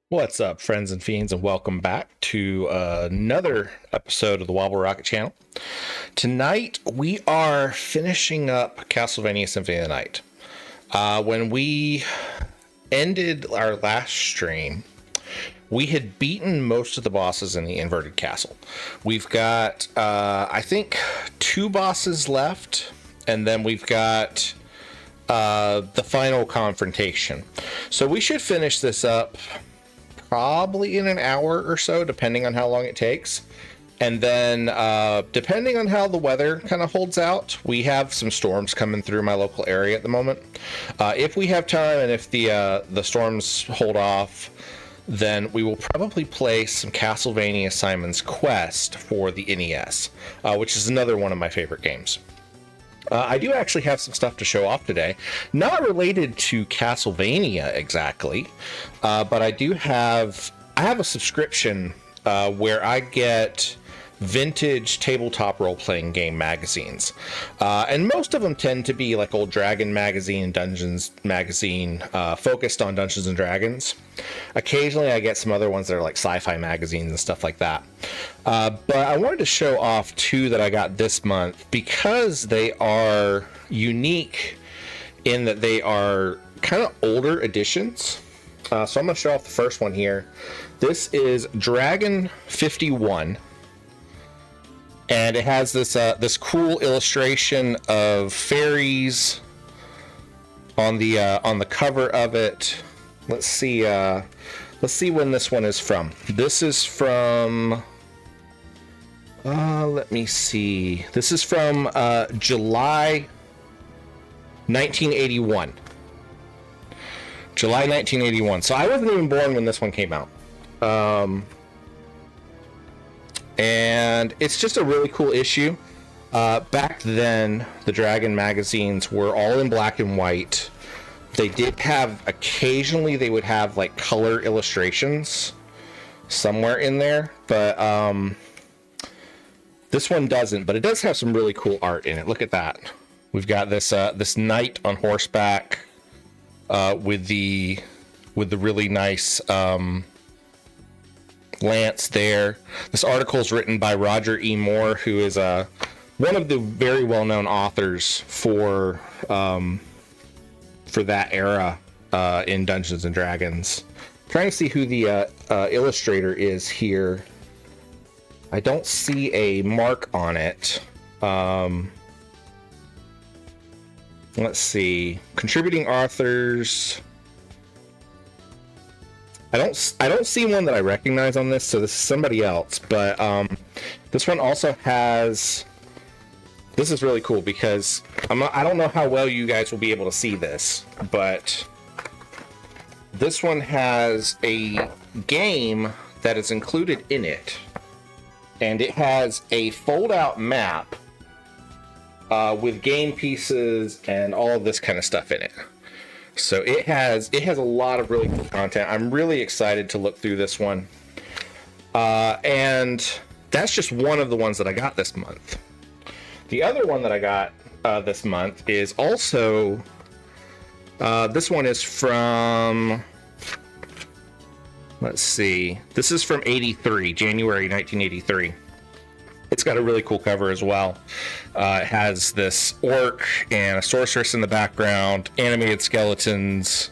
What's up, friends and fiends, and welcome back to another episode of the Wobblerocket channel. Tonight, we are finishing up Castlevania Symphony of the Night. When we ended our last stream, we had beaten most of the bosses in the inverted castle. We've got, I think, 2 bosses left, and then we've got the final confrontation. So we should finish this up probably in an hour or so, depending on how long it takes. And then depending on how the weather kind of holds out, we have some storms coming through my local area at the moment. If we have time and if the storms hold off, then we will probably play some Castlevania Simon's Quest for the NES, which is another one of my favorite games. I do actually have some stuff to show off today, not related to Castlevania exactly, but I have a subscription where I get vintage tabletop role-playing game magazines, and most of them tend to be like old Dragon magazine, Dungeons magazine, focused on Dungeons and Dragons. Occasionally I get some other ones that are like sci-fi magazines and stuff like that. But I wanted to show off 2 that I got this month because they are unique in that they are kind of older editions. So I'm going to show off the first one here. This is Dragon 51. And it has this cool illustration of fairies on the cover of it. Let's see when this one is from. This is from let me see. This is from July 1981. July 1981. So I wasn't even born when this one came out. And it's just a really cool issue. Back then, the Dragon magazines were all in black and white. They did have, occasionally they would have like color illustrations somewhere in there, but this one doesn't, but it does have some really cool art in it. Look at that. We've got this knight on horseback with the really nice lance there. This article is written by Roger E. Moore, who is one of the very well-known authors for that era in Dungeons and Dragons. Trying to see who the illustrator is here. I don't see a mark on it. Let's see. Contributing authors. I don't see one that I recognize on this, so this is somebody else. But this one also has. This is really cool because I don't know how well you guys will be able to see this, but this one has a game that is included in it, and it has a fold-out map with game pieces and all of this kind of stuff in it. So it has a lot of really cool content. I'm really excited to look through this one. And that's just one of the ones that I got this month. The other one that I got this month is also, this one is from, let's see, this is from 83, January 1983. It's got a really cool cover as well. It has this orc and a sorceress in the background, animated skeletons.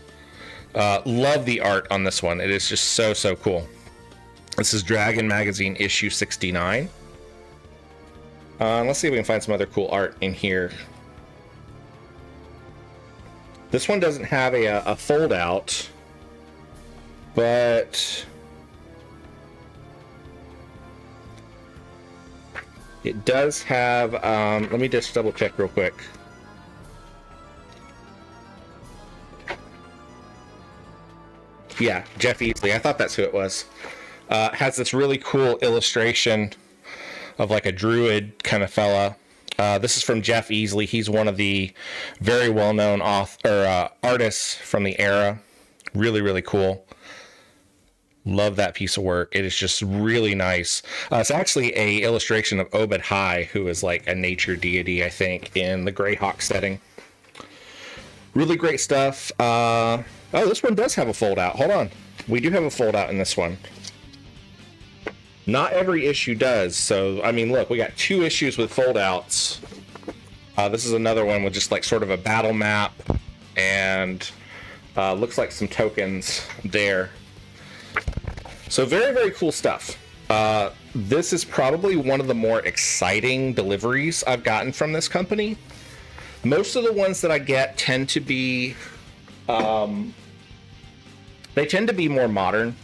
Love the art on this one. It is just so cool. This is Dragon Magazine issue 69. Let's see if we can find some other cool art in here. This one doesn't have a fold out, but it does have, let me just double check real quick. Yeah, Jeff Easley. I thought that's who it was. Has this really cool illustration of like a druid kind of fella. This is from Jeff Easley. He's one of the very well-known artists from the era. Really cool. Love that piece of work. It is just really nice. It's actually a illustration of Obed High, who is like a nature deity, I think, in the Greyhawk setting. Really great stuff. Oh, this one does have a fold out. Hold on. We do have a fold out in this one. Not every issue does, so I mean, look, we got 2 issues with fold outs. This is another one with just like sort of a battle map, and looks like some tokens there. So very, very cool stuff. This is probably one of the more exciting deliveries I've gotten from this company. Most of the ones that I get tend to be, they tend to be more modern.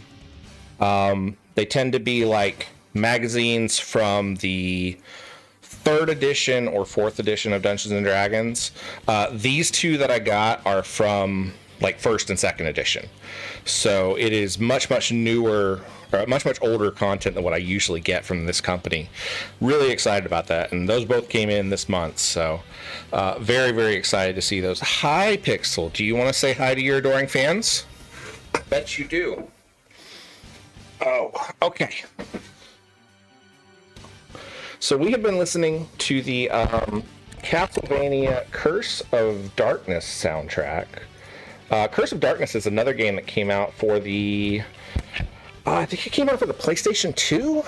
They tend to be like magazines from the 3rd edition or 4th edition of Dungeons and Dragons. These 2 that I got are from like 1st and 2nd edition. So it is much, much newer, or much, much older content than what I usually get from this company. Really excited about that. And those both came in this month. So very, very excited to see those. Hi, Pixel. Do you want to say hi to your adoring fans? Bet you do. Oh, okay. So we have been listening to the Castlevania Curse of Darkness soundtrack. Curse of Darkness is another game that came out for the... I think it came out for the PlayStation 2?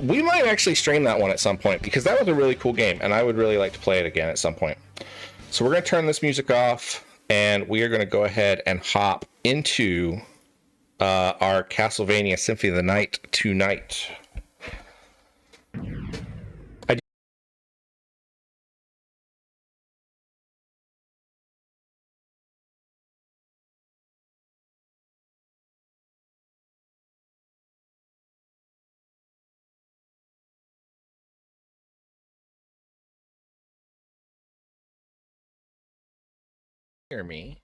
We might actually stream that one at some point, because that was a really cool game, and I would really like to play it again at some point. So we're going to turn this music off, and we are going to go ahead and hop into our Castlevania Symphony of the Night tonight. Hear me.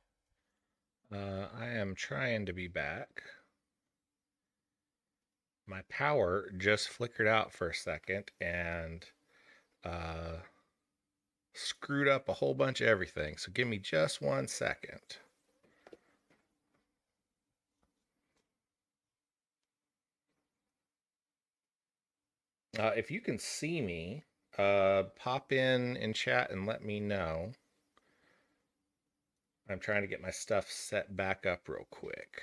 I am trying to be back. My power just flickered out for a second and screwed up a whole bunch of everything. So give me just 1 second. If you can see me, pop in chat and let me know. I'm trying to get my stuff set back up real quick.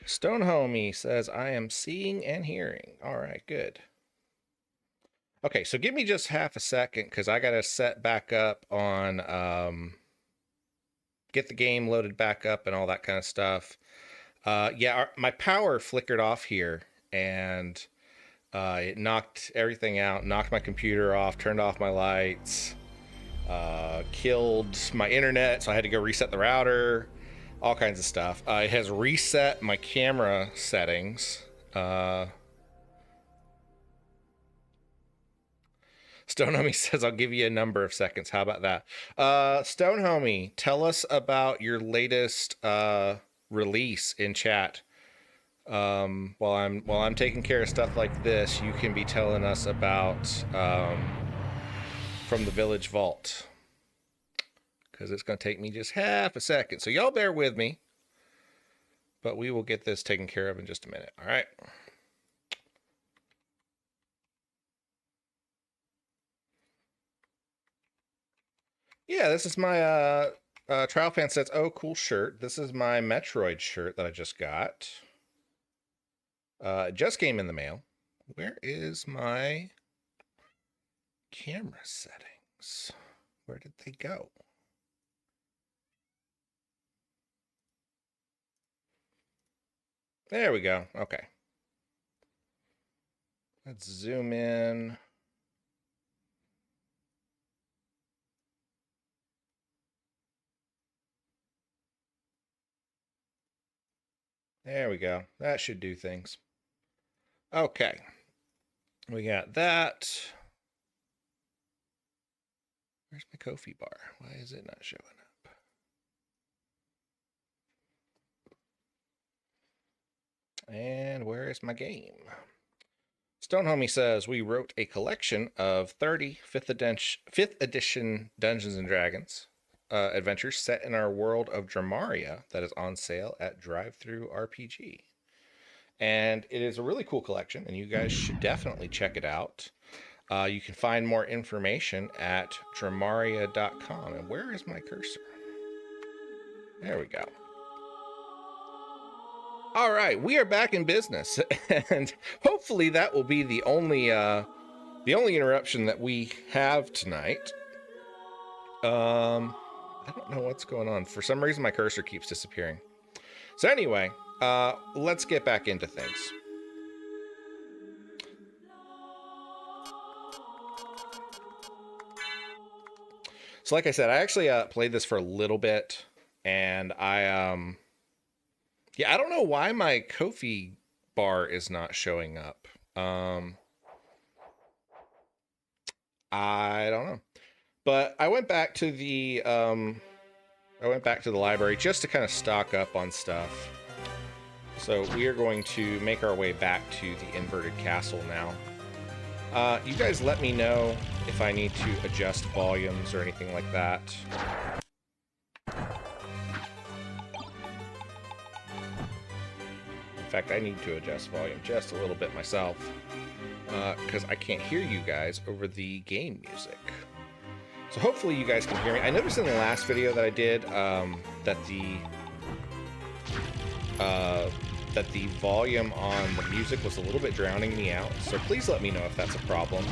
Stone Homie says, I am seeing and hearing. All right, good. Okay, so give me just half a second, because I got to set back up on, get the game loaded back up and all that kind of stuff. Yeah, my power flickered off here, and it knocked everything out, knocked my computer off, turned off my lights, killed my internet, so I had to go reset the router, all kinds of stuff. It has reset my camera settings. Stone Homie says, I'll give you a number of seconds. How about that? Stone Homie, tell us about your latest release in chat. While I'm taking care of stuff like this, you can be telling us about From the Village Vault, because it's going to take me just half a second. So y'all bear with me, but we will get this taken care of in just a minute. All right. Yeah, this is my Trial Fan says, oh, cool shirt. This is my Metroid shirt that I just got. It just came in the mail. Where is my camera settings? Where did they go? There we go. Okay. Let's zoom in. There we go. That should do things. Okay. We got that. Where's my Ko-fi bar? Why is it not showing up? And where is my game? Stone Homie says, we wrote a collection of 30 5th edition Dungeons and Dragons adventures set in our world of Dramaria that is on sale at Drive-Thru RPG. And it is a really cool collection, and you guys should definitely check it out. You can find more information at dramaria.com. And where is my cursor? There we go. All right, we are back in business, and hopefully that will be the only interruption that we have tonight. I don't know what's going on. For some reason, my cursor keeps disappearing. So anyway, let's get back into things. So like I said, I actually played this for a little bit, and I don't know why my Ko-fi bar is not showing up. I don't know. But I went back to the library just to kind of stock up on stuff. So we are going to make our way back to the inverted castle now. You guys let me know if I need to adjust volumes or anything like that. In fact, I need to adjust volume just a little bit myself, because I can't hear you guys over the game music. So hopefully you guys can hear me. I noticed in the last video that I did that the volume on the music was a little bit drowning me out. So please let me know if that's a problem.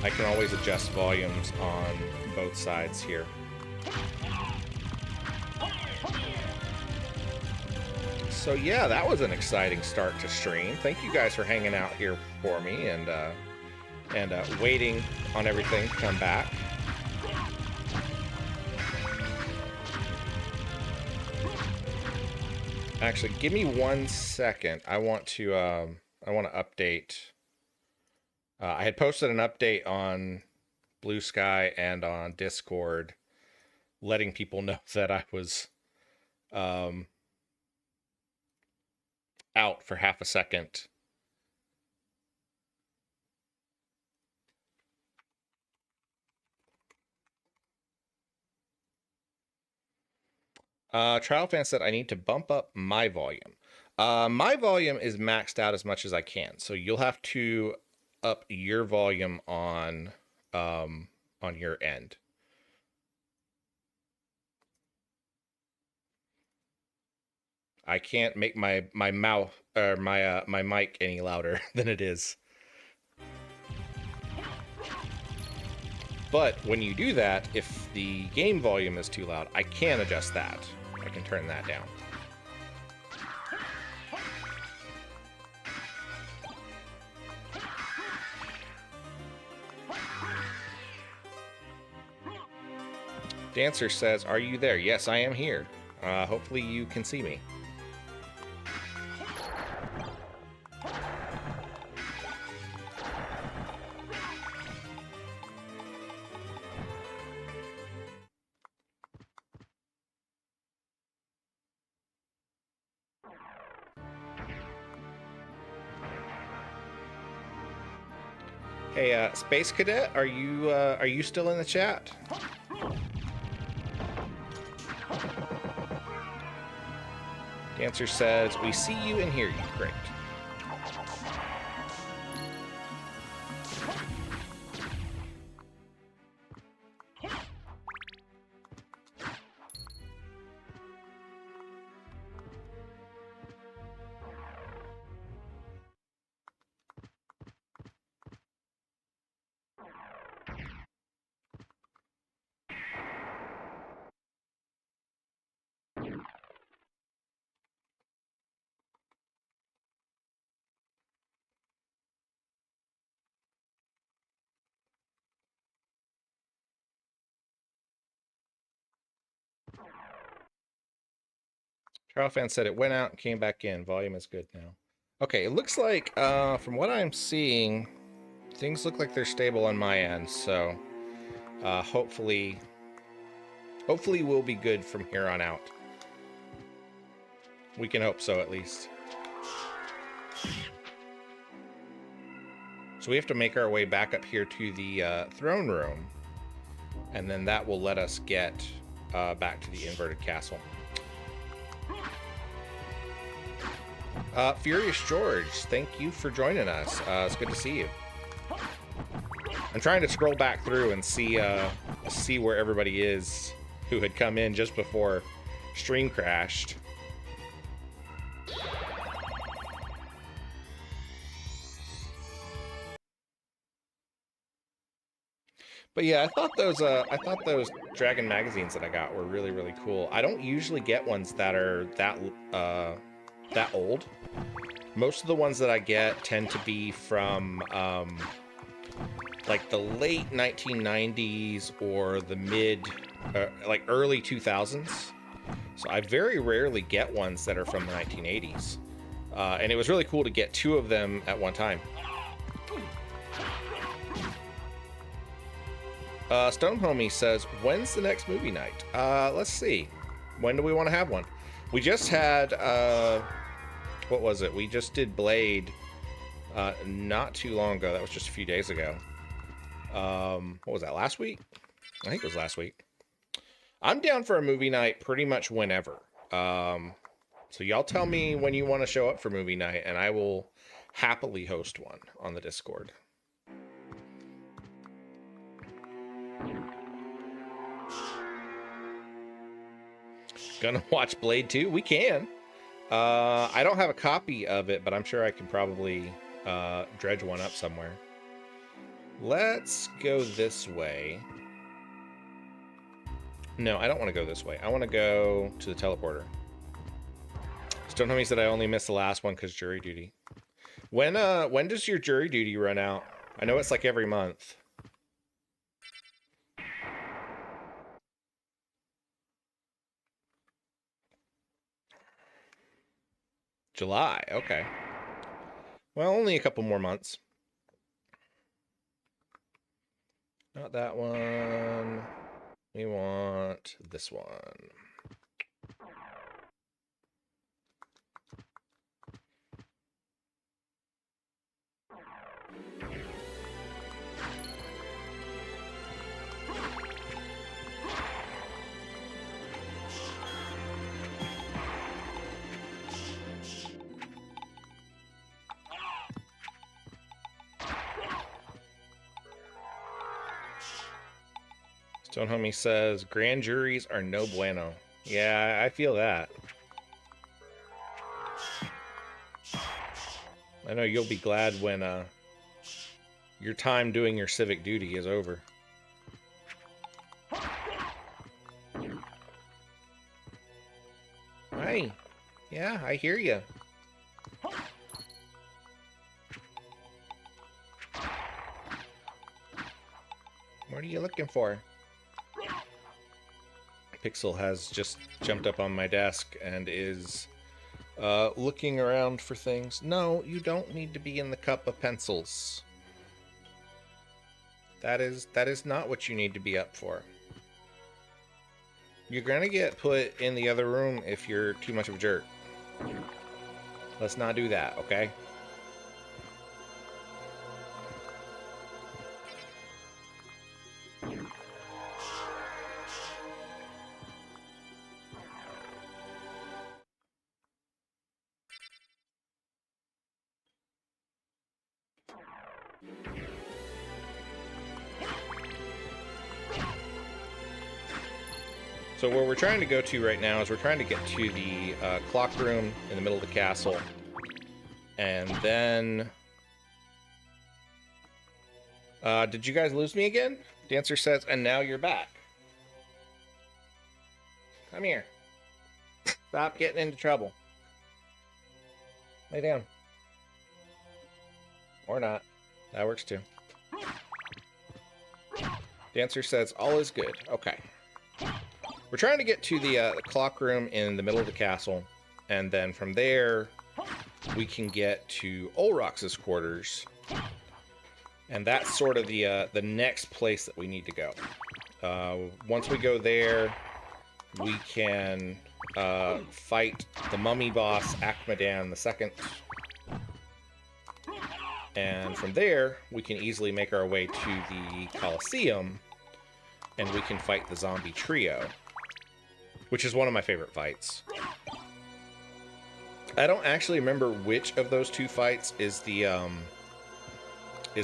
I can always adjust volumes on both sides here. So yeah, that was an exciting start to stream. Thank you guys for hanging out here for me and waiting on everything to come back. Actually, give me 1 second. I want to update. I had posted an update on Blue Sky and on Discord, letting people know that I was out for half a second. Trial Fan said I need to bump up my volume. My volume is maxed out as much as I can, so you'll have to up your volume on your end. I can't make my mouth or my mic any louder than it is. But when you do that, if the game volume is too loud, I can adjust that. I can turn that down. Dancer says, "Are you there?" Yes, I am here. Hopefully you can see me. Hey, Space Cadet, are you still in the chat? Dancer says, "We see you and hear you." Great. Trial Fan said it went out and came back in. Volume is good now. Okay, it looks like, from what I'm seeing, things look like they're stable on my end, so hopefully we'll be good from here on out. We can hope so, at least. So we have to make our way back up here to the throne room, and then that will let us get back to the inverted castle. Furious George, thank you for joining us. It's good to see you. I'm trying to scroll back through and see where everybody is who had come in just before stream crashed. But yeah, I thought those Dragon magazines that I got were really, really cool. I don't usually get ones that are that old. Most of the ones that I get tend to be from like the late 1990s or the like early 2000s. So I very rarely get ones that are from the 1980s. And it was really cool to get 2 of them at one time. Stone Homie says, when's the next movie night? Let's see. When do we want to have one? We just had, what was it? We just did Blade not too long ago. That was just a few days ago. What was that, last week? I think it was last week. I'm down for a movie night pretty much whenever. So y'all tell me when you want to show up for movie night, and I will happily host one on the Discord. Gonna watch Blade 2? We can. I don't have a copy of it, but I'm sure I can probably dredge one up somewhere. Let's go this way. No, I don't want to go this way. I want to go to the teleporter. Stone Homie said I only missed the last one because jury duty. When does your jury duty run out? I know it's like every month. July, okay. Well, only a couple more months. Not that one. We want this one. Stone Homie says, grand juries are no bueno. Yeah, I feel that. I know you'll be glad when your time doing your civic duty is over. Hi. Yeah, I hear you. What are you looking for? Pixel has just jumped up on my desk and is looking around for things. No, you don't need to be in the cup of pencils. That is not what you need to be up for. You're gonna get put in the other room if you're too much of a jerk. Let's not do that, okay? So where we're trying to go to right now is we're trying to get to the clock room in the middle of the castle. And then... did you guys lose me again? Dancer says, and now you're back. Come here. Stop getting into trouble. Lay down. Or not. That works too. Dancer says, all is good. Okay. We're trying to get to the clock room in the middle of the castle, and then from there we can get to Orlox's quarters, and that's sort of the next place that we need to go. Once we go there, we can fight the mummy boss Akmodan II, and from there we can easily make our way to the Colosseum, and we can fight the zombie trio, which is one of my favorite fights. I don't actually remember which of those two fights is the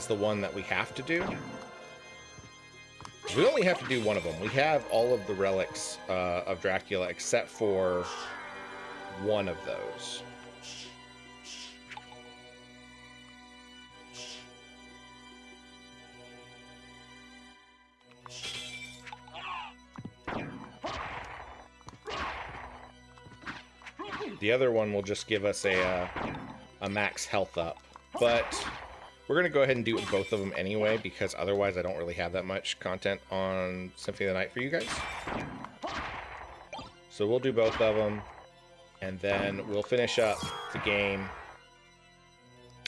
one that we have to do. We only have to do one of them. We have all of the relics of Dracula except for one of those. The other one will just give us a max health up. But we're going to go ahead and do it with both of them anyway, because otherwise I don't really have that much content on Symphony of the Night for you guys. So we'll do both of them, and then we'll finish up the game.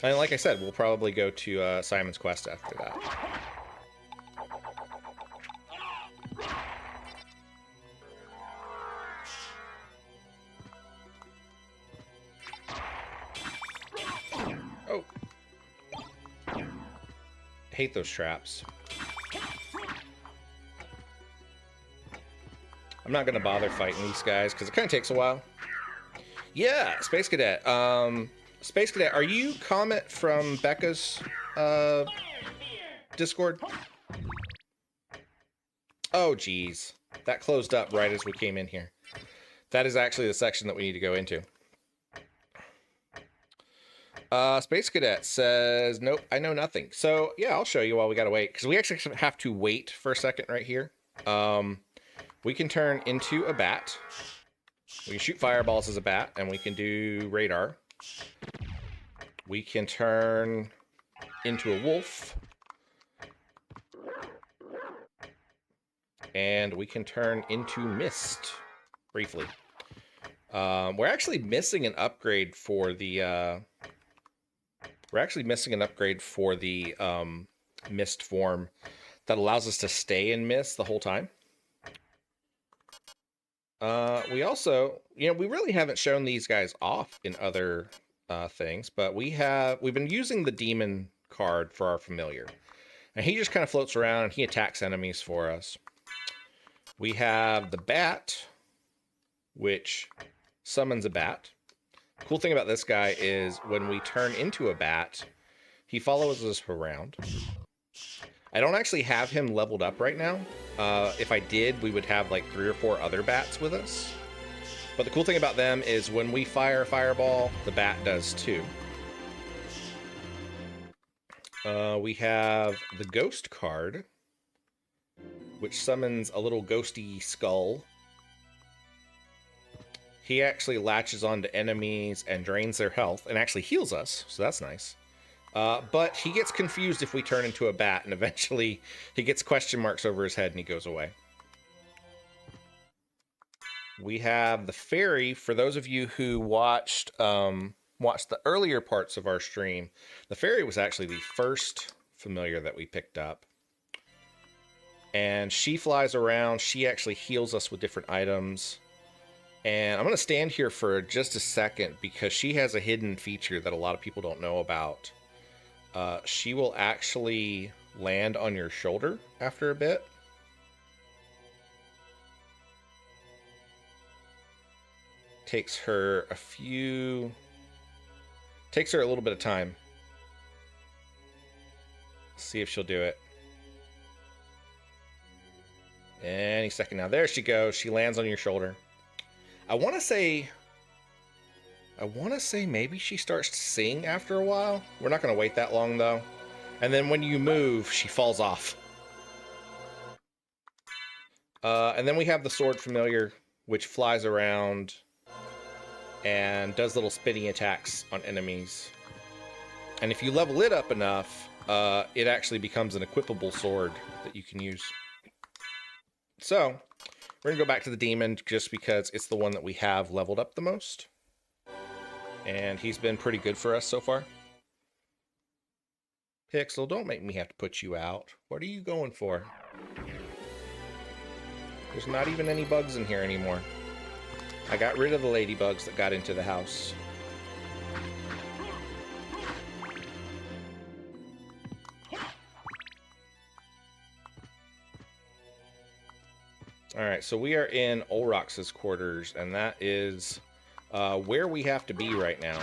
And like I said, we'll probably go to Simon's Quest after that. Oh. Hate those traps. I'm not going to bother fighting these guys because it kind of takes a while. Yeah, Space Cadet. Space Cadet, are you Comet from Becca's Discord? Oh, geez. That closed up right as we came in here. That is actually the section that we need to go into. Space Cadet says, nope, I know nothing. So, yeah, I'll show you while we gotta wait. Because we actually have to wait for a second right here. We can turn into a bat. We can shoot fireballs as a bat, and we can do radar. We can turn into a wolf. And we can turn into mist, briefly. We're actually missing an upgrade for the... mist form that allows us to stay in mist the whole time. We also, we really haven't shown these guys off in other things, but we've been using the demon card for our familiar. And he just kind of floats around and he attacks enemies for us. We have the bat, which summons a bat. Cool thing about this guy is when we turn into a bat, he follows us around. I don't actually have him leveled up right now. If I did, we would have like 3 or 4 other bats with us. But the cool thing about them is when we fire a fireball, the bat does too. We have the ghost card, which summons a little ghosty skull. He actually latches onto enemies and drains their health and actually heals us, so that's nice. But he gets confused if we turn into a bat, and eventually he gets question marks over his head and he goes away. We have the fairy. For those of you who watched the earlier parts of our stream, the fairy was actually the first familiar that we picked up. And she flies around. She actually heals us with different items. And I'm going to stand here for just a second because she has a hidden feature that a lot of people don't know about. She will actually land on your shoulder after a bit. Takes her a little bit of time. See if she'll do it. Any second now. There she goes. She lands on your shoulder. I want to say maybe she starts to sing after a while. We're not going to wait that long, though. And then when you move, she falls off. And then we have the sword familiar, which flies around and does little spinning attacks on enemies. And if you level it up enough, it actually becomes an equipable sword that you can use. So, we're going to go back to the demon just because it's the one that we have leveled up the most. And he's been pretty good for us so far. Pixel, don't make me have to put you out. What are you going for? There's not even any bugs in here anymore. I got rid of the ladybugs that got into the house. Alright, so we are in Orlox's quarters, and that is where we have to be right now.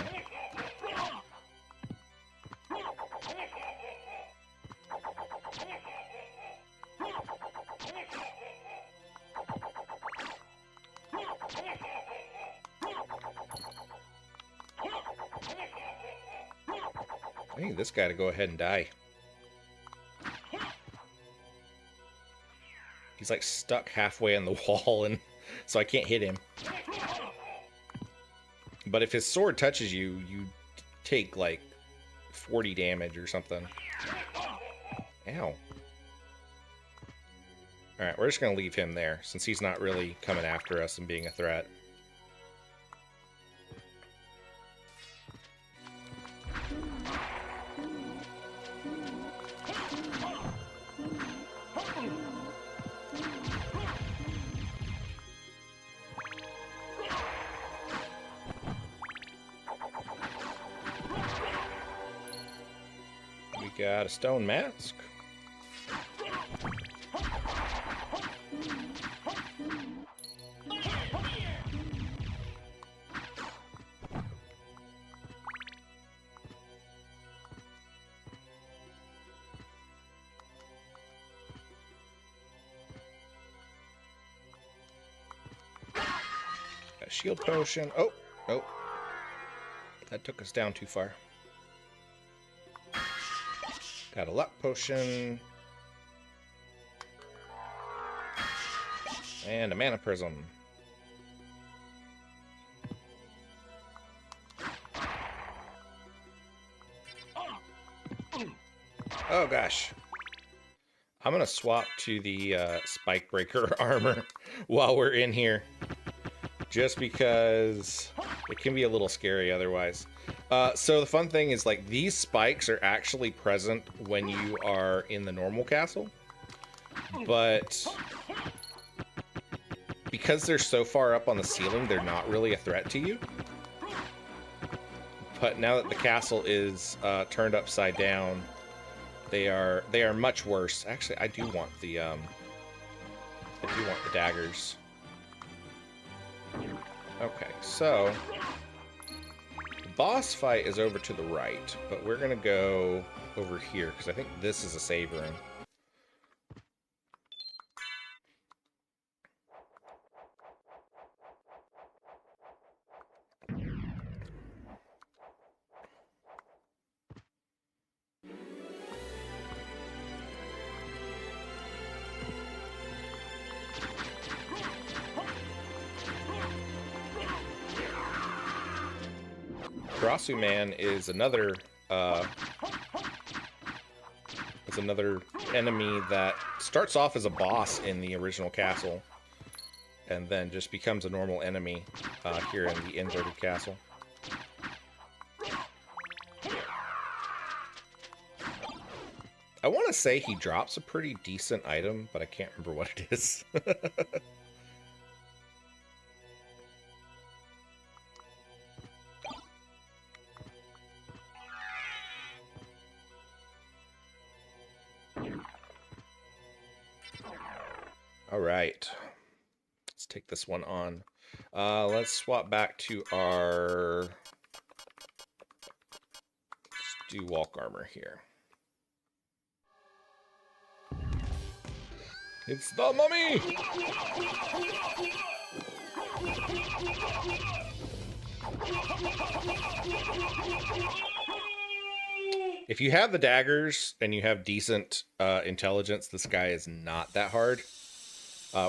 I need this guy to go ahead and die. He's like stuck halfway on the wall, and so I can't hit him. But if his sword touches you, you take like 40 damage or something. Ow. Alright, we're just going to leave him there, since he's not really coming after us and being a threat. Got a stone mask. Got a shield potion. Oh, oh. That took us down too far. Got a luck potion. And a mana prism. Oh gosh. I'm gonna swap to the spike breaker armor while we're in here. Just because it can be a little scary otherwise. So the fun thing is, like, these spikes are actually present when you are in the normal castle. But because they're so far up on the ceiling, they're not really a threat to you. But now that the castle is turned upside down, they are much worse. Actually, I do want the daggers. Okay, so the boss fight is over to the right, but we're gonna go over here because I think this is a save room. Karasu Man is another enemy that starts off as a boss in the original castle, and then just becomes a normal enemy here in the inverted castle. I want to say he drops a pretty decent item, but I can't remember what it is. All right, let's take this one on. Let's swap back to our... Let's do walk armor here. It's the mummy! If you have the daggers and you have decent intelligence, this guy is not that hard.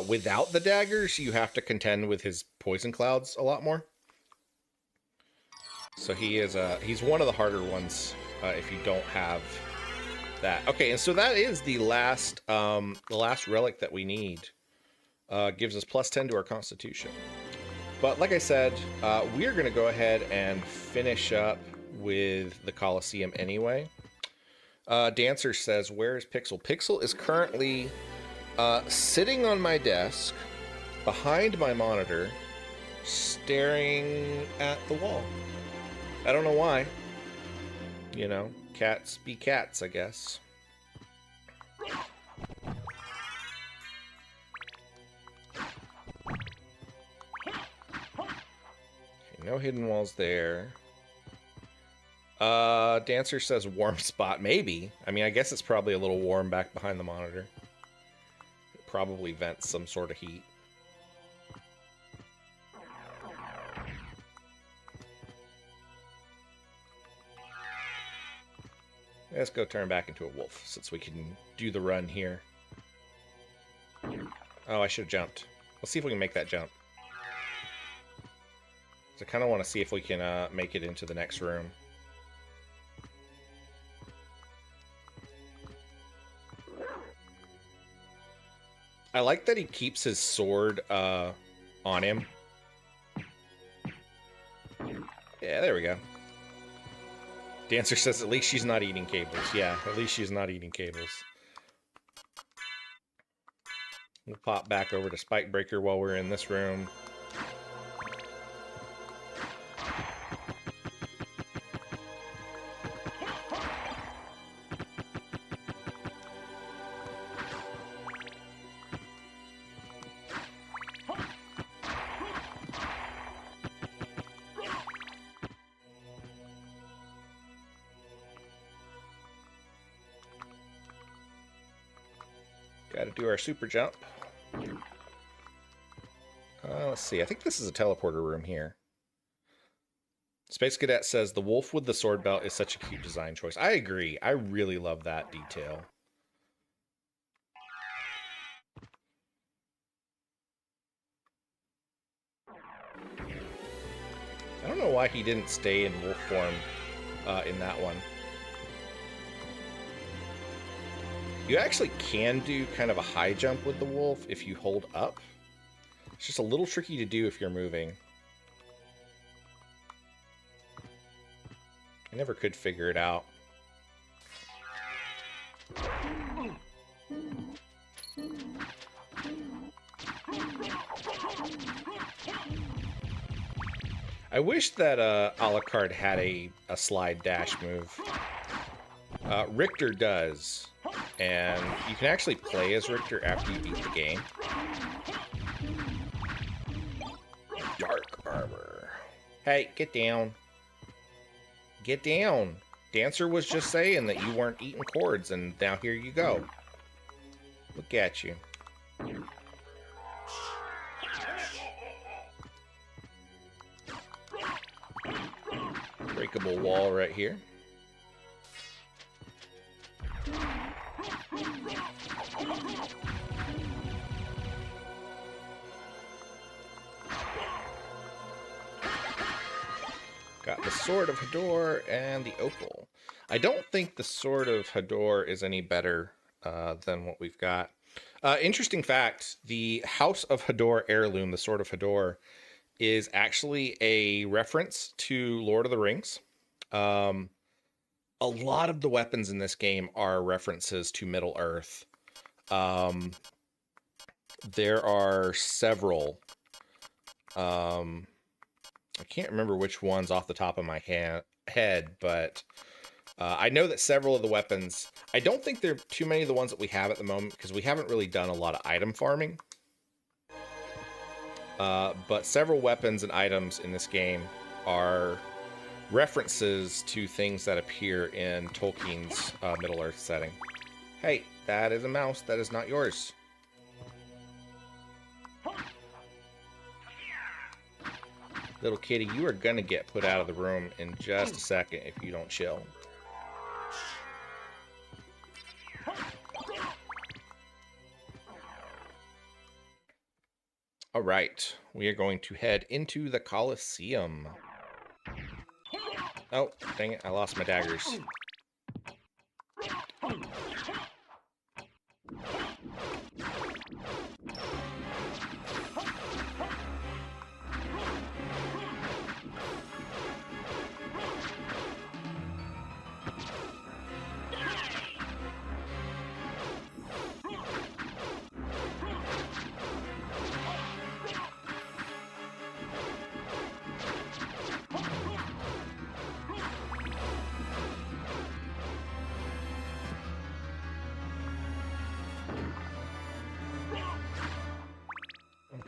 Without the daggers, you have to contend with his poison clouds a lot more. So he's one of the harder ones if you don't have that. Okay, and so that is the last relic that we need. Gives us +10 to our constitution. But like I said, we're going to go ahead and finish up with the Colosseum anyway. Dancer says, where is Pixel? Pixel is currently sitting on my desk, behind my monitor, staring at the wall. I don't know why. You know, cats be cats, I guess. No hidden walls there. Dancer says warm spot. Maybe. I mean, I guess it's probably a little warm back behind the monitor. It probably vents some sort of heat. Let's go turn back into a wolf, since we can do the run here. Oh, I should have jumped. Let's see if we can make that jump. So I kind of want to see if we can make it into the next room. I like that he keeps his sword on him. Yeah, there we go. Dancer says at least she's not eating cables. Yeah, at least she's not eating cables. We'll pop back over to Spike Breaker while we're in this room. Got to do our super jump. Let's see. I think this is a teleporter room here. Space Cadet says, the wolf with the sword belt is such a cute design choice. I agree. I really love that detail. I don't know why he didn't stay in wolf form in that one. You actually can do kind of a high jump with the wolf if you hold up. It's just a little tricky to do if you're moving. I never could figure it out. I wish that Alucard had a slide dash move. Richter does. And you can actually play as Richter after you beat the game. Dark armor. Hey, get down. Get down. Dancer was just saying that you weren't eating cords, and now here you go. Look at you. Breakable wall right here. Got the Sword of Hador and the Opal. I don't think the Sword of Hador is any better than what we've got. Interesting fact, the House of Hador heirloom, the Sword of Hador, is actually a reference to Lord of the Rings. A lot of the weapons in this game are references to Middle-earth. There are several. I can't remember which ones off the top of my head, but I know that several of the weapons... I don't think there are too many of the ones that we have at the moment, because we haven't really done a lot of item farming. But several weapons and items in this game are references to things that appear in Tolkien's Middle-earth setting. Hey, that is a mouse. That is not yours. Little kitty, you are gonna get put out of the room in just a second if you don't chill. All right, we are going to head into the Colosseum. Oh, dang it, I lost my daggers.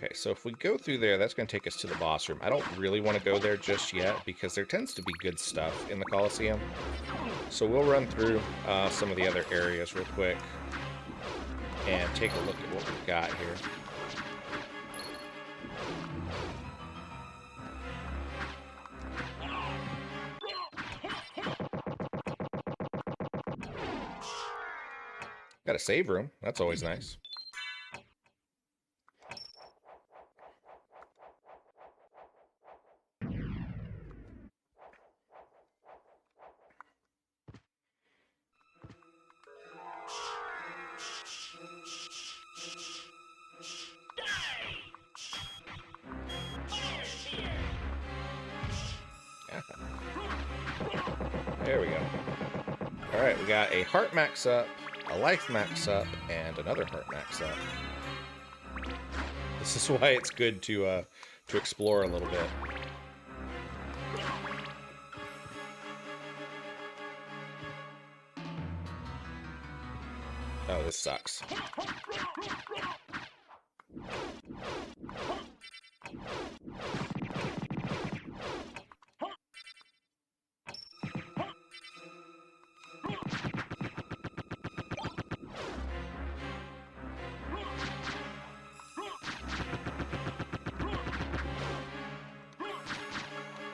Okay, so if we go through there, that's going to take us to the boss room. I don't really want to go there just yet because there tends to be good stuff in the Colosseum. So we'll run through some of the other areas real quick and take a look at what we've got here. Got a save room. That's always nice. There we go. Alright, we got a heart max up, a life max up, and another heart max up. This is why it's good to explore a little bit. Oh, this sucks.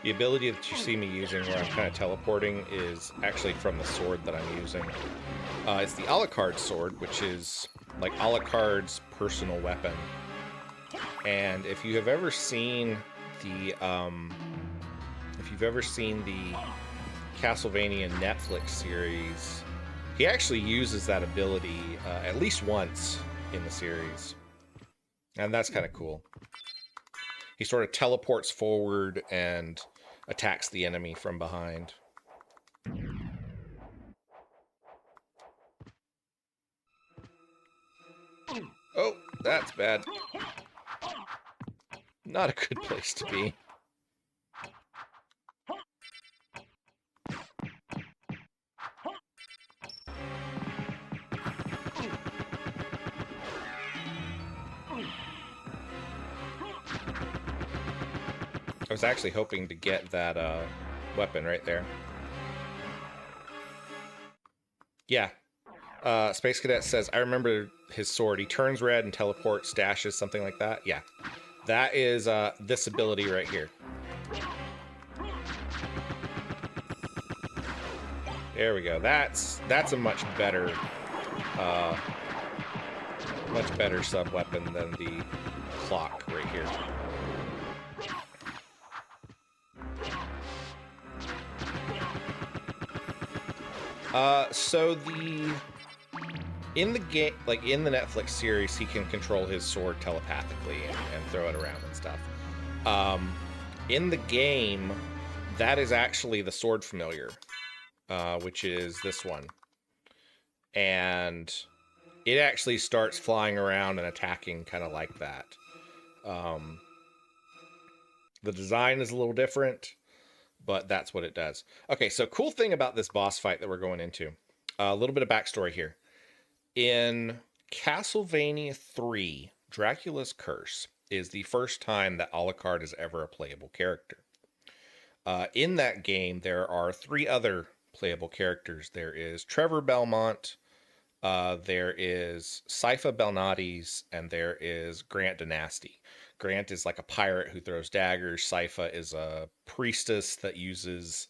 The ability that you see me using where I'm kind of teleporting is actually from the sword that I'm using. It's the Alucard sword, which is like Alucard's personal weapon. And if you have ever seen the Castlevania Netflix series, he actually uses that ability at least once in the series. And that's kind of cool. He sort of teleports forward and attacks the enemy from behind. Oh, that's bad. Not a good place to be. I was actually hoping to get that weapon right there. Yeah. Space Cadet says, I remember his sword. He turns red and teleports, dashes, something like that. Yeah. That is this ability right here. There we go. That's a much better sub-weapon than the clock right here. So in the game, like in the Netflix series, he can control his sword telepathically and throw it around and stuff. In the game, that is actually the sword familiar, which is this one. And it actually starts flying around and attacking kind of like that. The design is a little different, but that's what it does. Okay, so cool thing about this boss fight that we're going into. A little bit of backstory here. In Castlevania III, Dracula's Curse is the first time that Alucard is ever a playable character. In that game, there are 3 other playable characters. There is Trevor Belmont, there is Sypha Belnades, and there is Grant Dynasty. Grant is like a pirate who throws daggers. Sypha is a priestess that uses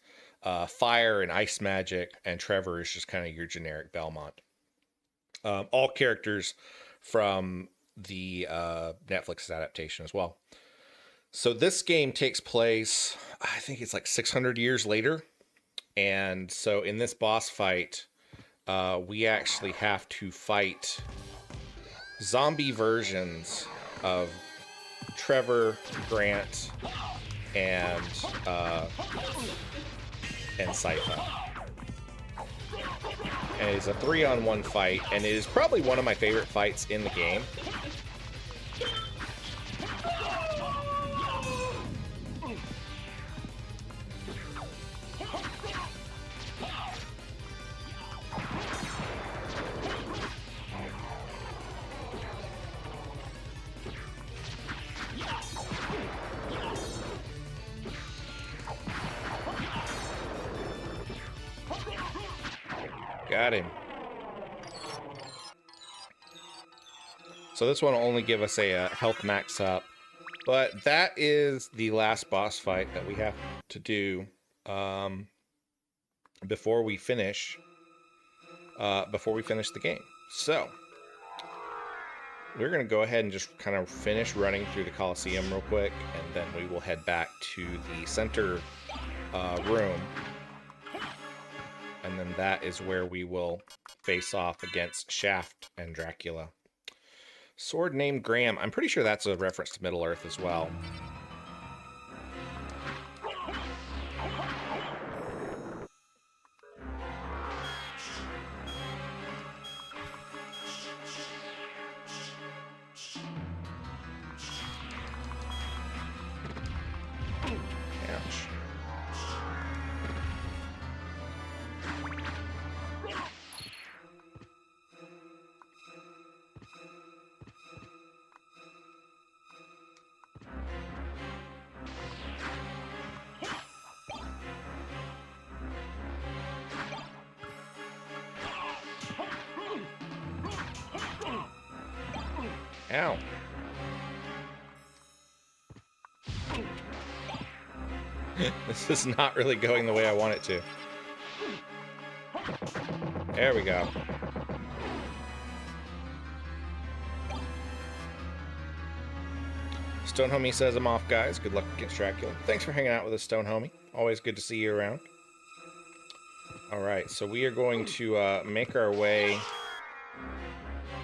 fire and ice magic, and Trevor is just kind of your generic Belmont. All characters from the Netflix adaptation as well. So this game takes place, I think it's like 600 years later. And so in this boss fight, we actually have to fight zombie versions of Trevor, Grant, and Sypha. And it's a 3-on-1 fight, and it is probably one of my favorite fights in the game. Got him. So this one will only give us a health max up. But that is the last boss fight that we have to do before we finish the game. So we're going to go ahead and just kind of finish running through the Colosseum real quick, and then we will head back to the center room. And then that is where we will face off against Shaft and Dracula. Sword named Graham. I'm pretty sure that's a reference to Middle-earth as well. Ouch. Ow. This is not really going the way I want it to. There we go. Stone Homie says, I'm off, guys. Good luck against Dracula. Thanks for hanging out with us, Stone Homie. Always good to see you around. Alright, so we are going to make our way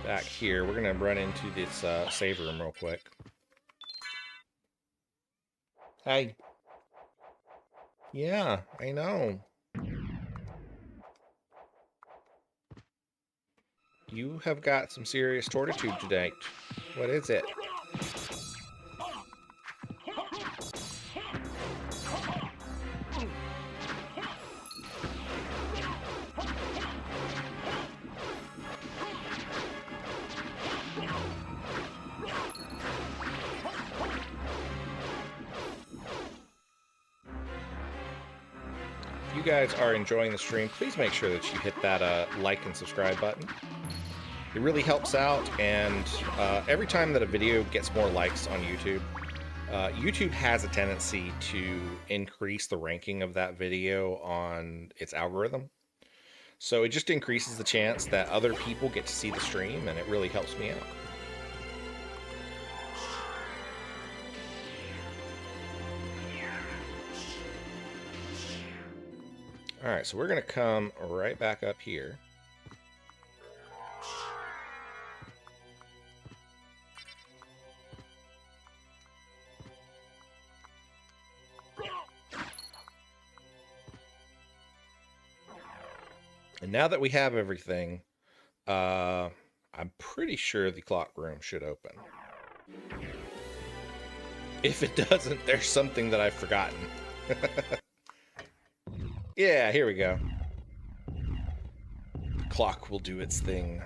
back here. We're going to run into this save room real quick. Hey. Yeah, I know. You have got some serious fortitude today. What is it? If you guys are enjoying the stream, please make sure that you hit that like and subscribe button. It really helps out, and every time that a video gets more likes on YouTube, YouTube has a tendency to increase the ranking of that video on its algorithm. So it just increases the chance that other people get to see the stream, and it really helps me out. Alright, so we're going to come right back up here. And now that we have everything, I'm pretty sure the clock room should open. If it doesn't, there's something that I've forgotten. Yeah, here we go. The clock will do its thing.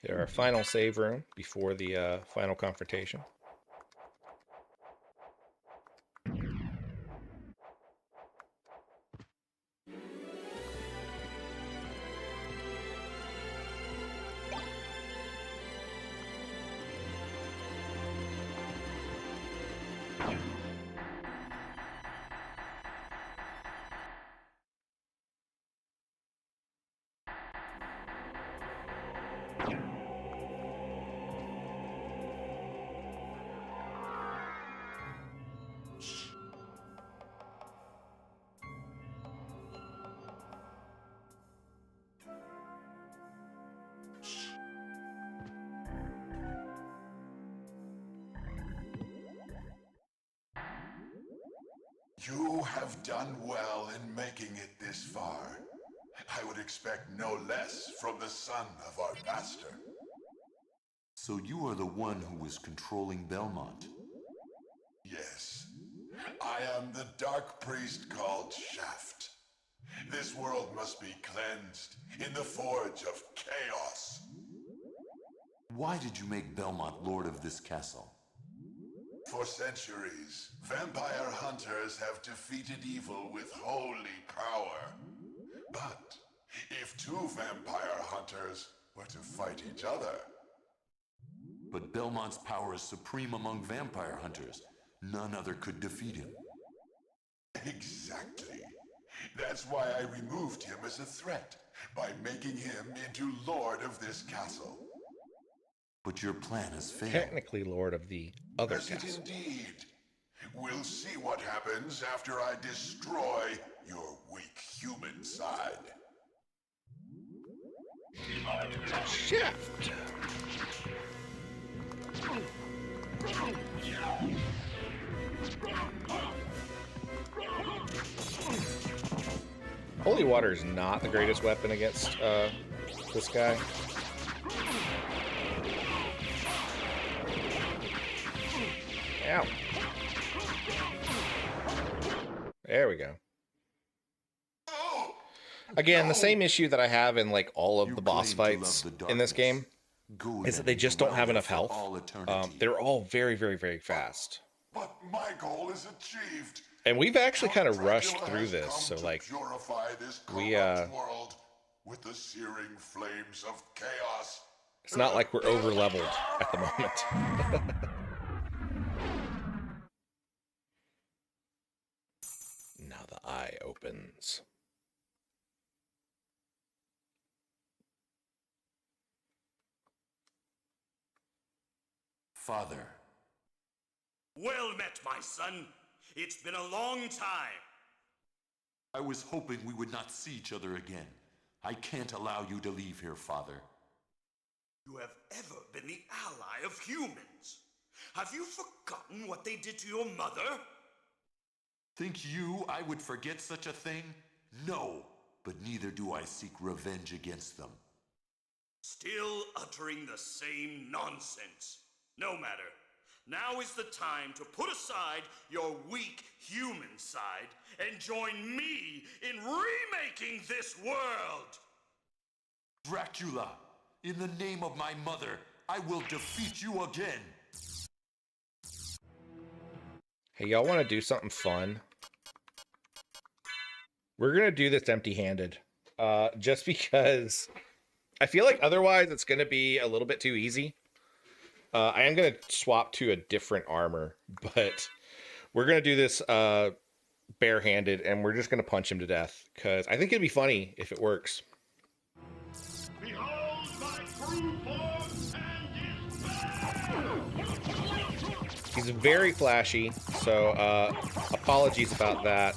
Here, our final save room before the final confrontation. You have done well in making it this far. I would expect no less from the son of our master. So you are the one who was controlling Belmont? Yes. I am the dark priest called Shaft. This world must be cleansed in the forge of chaos. Why did you make Belmont lord of this castle? For centuries, vampire hunters have defeated evil with holy power. But if two vampire hunters were to fight each other... But Belmont's power is supreme among vampire hunters. None other could defeat him. Exactly. That's why I removed him as a threat, by making him into lord of this castle. But your plan has failed. Technically lord of the other Does it castle. indeed? We'll see what happens after I destroy your weak human side. Shift. Holy water is not the greatest weapon against this guy. Ow. There we go. Again, the same issue that I have in like all of the boss fights in this game is that they just don't have enough health. They're all very, very, very fast. But my goal is achieved. And we've actually kind of rushed through this, so like we world with the searing flames of chaos. It's not like we're over leveled at the moment. Now the eye opens. Father. Well met, my son. It's been a long time. I was hoping we would not see each other again. I can't allow you to leave here, Father. You have ever been the ally of humans. Have you forgotten what they did to your mother? Think you I would forget such a thing? No, but neither do I seek revenge against them. Still uttering the same nonsense. No matter. Now is the time to put aside your weak human side and join me in remaking this world! Dracula, in the name of my mother, I will defeat you again! Hey, y'all want to do something fun? We're going to do this empty-handed. Just because I feel like otherwise it's going to be a little bit too easy. I am going to swap to a different armor, but we're going to do this barehanded, and we're just going to punch him to death, because I think it'd be funny if it works. Behold my true form and his battle! He's very flashy, so apologies about that.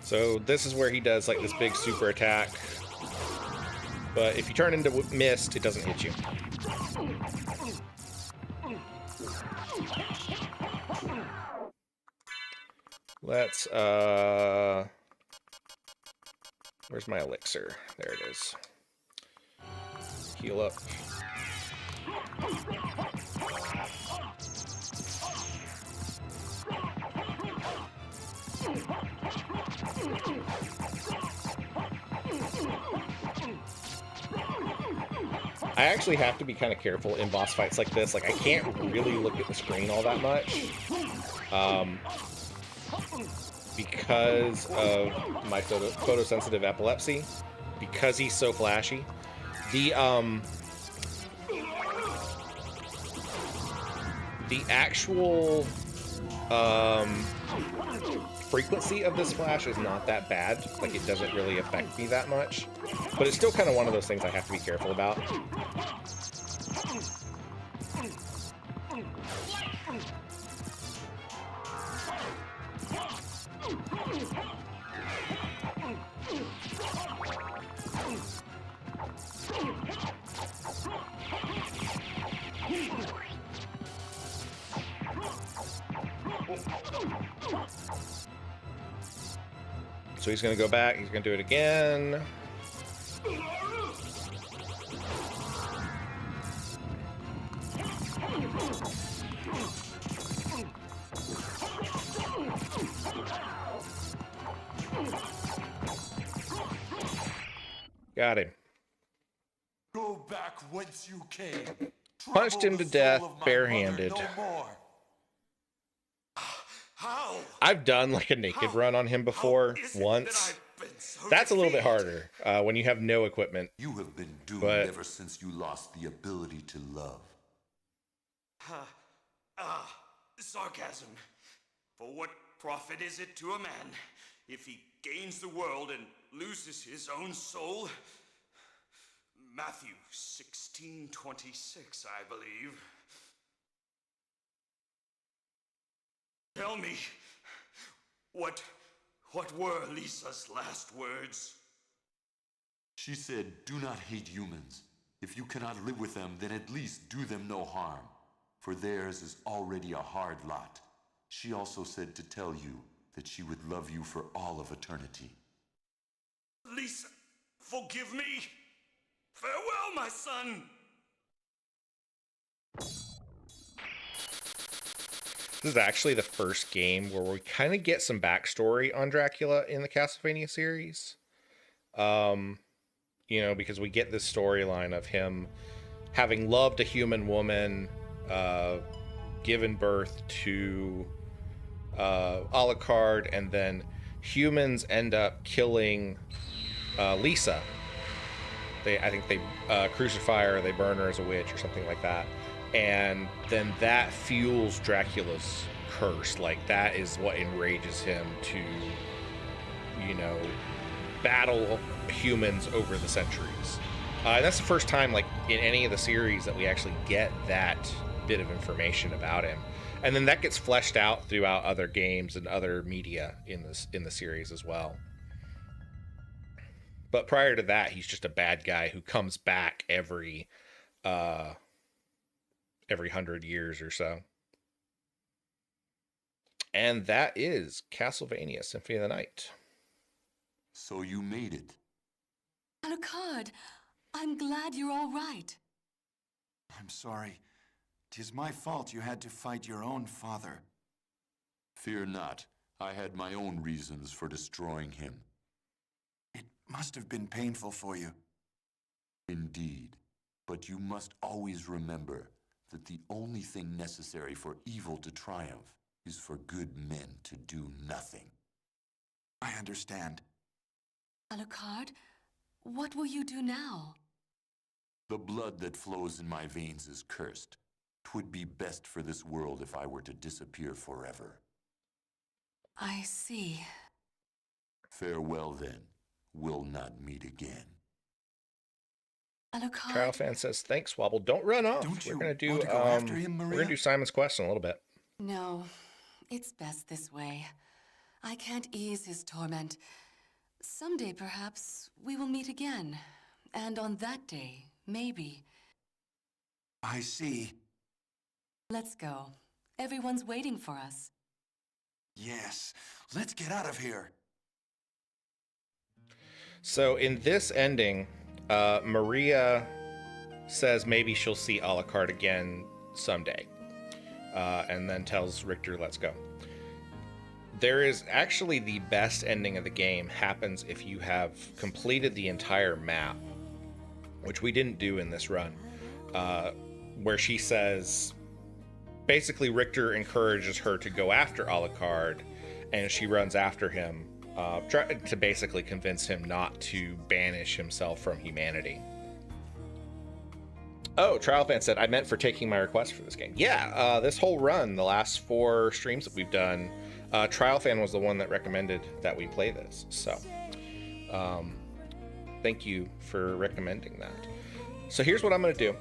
So this is where he does like this big super attack. But if you turn into mist, it doesn't hit you. Let's where's my elixir? There it is. Heal up. I actually have to be kind of careful in boss fights like this. Like, I can't really look at the screen all that much. Because of my photosensitive epilepsy. Because he's so flashy. The actual frequency of this flash is not that bad. Like, it doesn't really affect me that much. But it's still kind of one of those things I have to be careful about. So he's going to go back. He's going to do it again. Got him. Go back whence you came. Punched him to death barehanded. No more. How? I've done like a naked run on him before once. That's a little bit harder when you have no equipment. You have been doomed ever since you lost the ability to love. Sarcasm. For what profit is it to a man if he gains the world and loses his own soul? Matthew 16:26, I believe. Tell me, what were Lisa's last words? She said, "Do not hate humans. If you cannot live with them, then at least do them no harm, for theirs is already a hard lot." She also said to tell you that she would love you for all of eternity. Lisa, forgive me. Farewell, my son. This is actually the first game where we kind of get some backstory on Dracula in the Castlevania series. You know, because we get this storyline of him having loved a human woman, given birth to Alucard, and then humans end up killing Lisa. I think they crucify her, or they burn her as a witch or something like that. And then that fuels Dracula's curse. Like, that is what enrages him to, you know, battle humans over the centuries. That's the first time, like, in any of the series that we actually get that bit of information about him. And then that gets fleshed out throughout other games and other media in the series as well. But prior to that, he's just a bad guy who comes back every 100 years or so. And that is Castlevania Symphony of the Night. So you made it. Alucard, I'm glad you're all right. I'm sorry. 'Tis my fault you had to fight your own father. Fear not. I had my own reasons for destroying him. It must have been painful for you. Indeed. But you must always remember that the only thing necessary for evil to triumph is for good men to do nothing. I understand. Alucard, what will you do now? The blood that flows in my veins is cursed. 'Twould be best for this world if I were to disappear forever. I see. Farewell, then. We'll not meet again. Alucard. Trial fan says, "Thanks, Wobble. Don't run off. Don't We're you gonna do want to go after him, we're Maria? gonna do Simon's Quest in a little bit." No, it's best this way. I can't ease his torment. Someday, perhaps, we will meet again. And on that day, maybe. I see. Let's go. Everyone's waiting for us. Yes. Let's get out of here. So in this ending, Maria says maybe she'll see Alucard again someday, and then tells Richter, "Let's go." There is actually the best ending of the game happens if you have completed the entire map, which we didn't do in this run, where she says, basically Richter encourages her to go after Alucard, and she runs after him, to basically convince him not to banish himself from humanity. Oh, Trial Fan said, "I meant for taking my request for this game." Yeah, this whole run, the last 4 streams that we've done, Trial Fan was the one that recommended that we play this. So, thank you for recommending that. So here's what I'm going to do.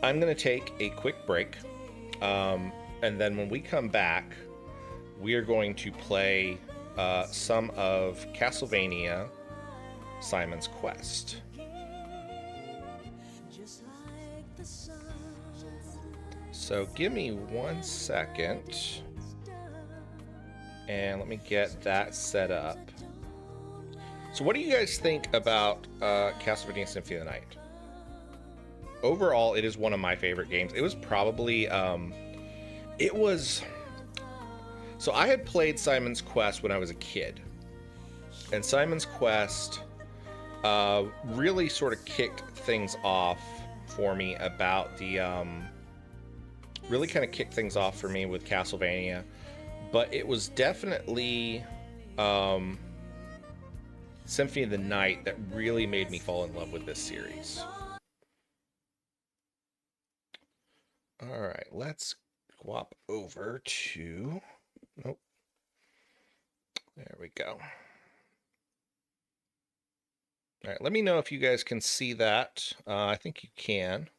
I'm going to take a quick break. And then when we come back, we are going to play some of Castlevania Simon's Quest. So give me 1 second, and let me get that set up. So what do you guys think about Castlevania Symphony of the Night? Overall, it is one of my favorite games. It was probably, so I had played Simon's Quest when I was a kid. And Simon's Quest really sort of kicked things off for me about the, really kind of kicked things off for me with Castlevania. But it was definitely Symphony of the Night that really made me fall in love with this series. All right, let's swap over to... Nope. There we go. All right, let me know if you guys can see that. I think you can.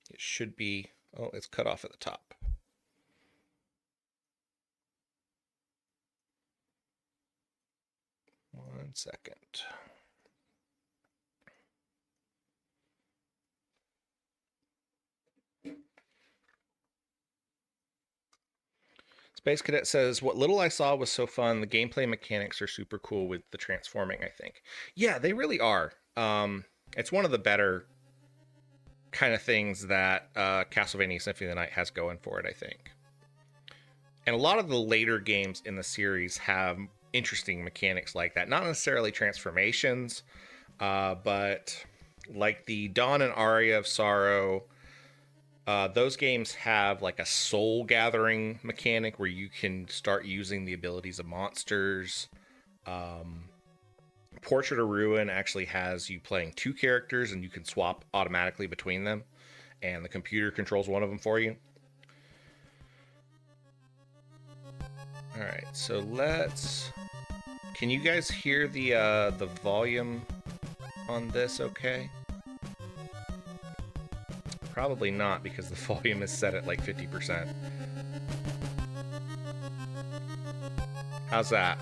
It should be... Oh, it's cut off at the top. One second. Space Cadet says, what little I saw was so fun. The gameplay mechanics are super cool with the transforming, I think. Yeah, they really are. It's one of the better kind of things that Castlevania Symphony of the Night has going for it, I think. And a lot of the later games in the series have interesting mechanics like that. Not necessarily transformations, but like the Dawn and Aria of Sorrow, those games have like a soul gathering mechanic where you can start using the abilities of monsters. Portrait of Ruin actually has you playing two characters and you can swap automatically between them, and the computer controls one of them for you. All right, so can you guys hear the volume on this okay? Probably not, because the volume is set at like 50%. How's that?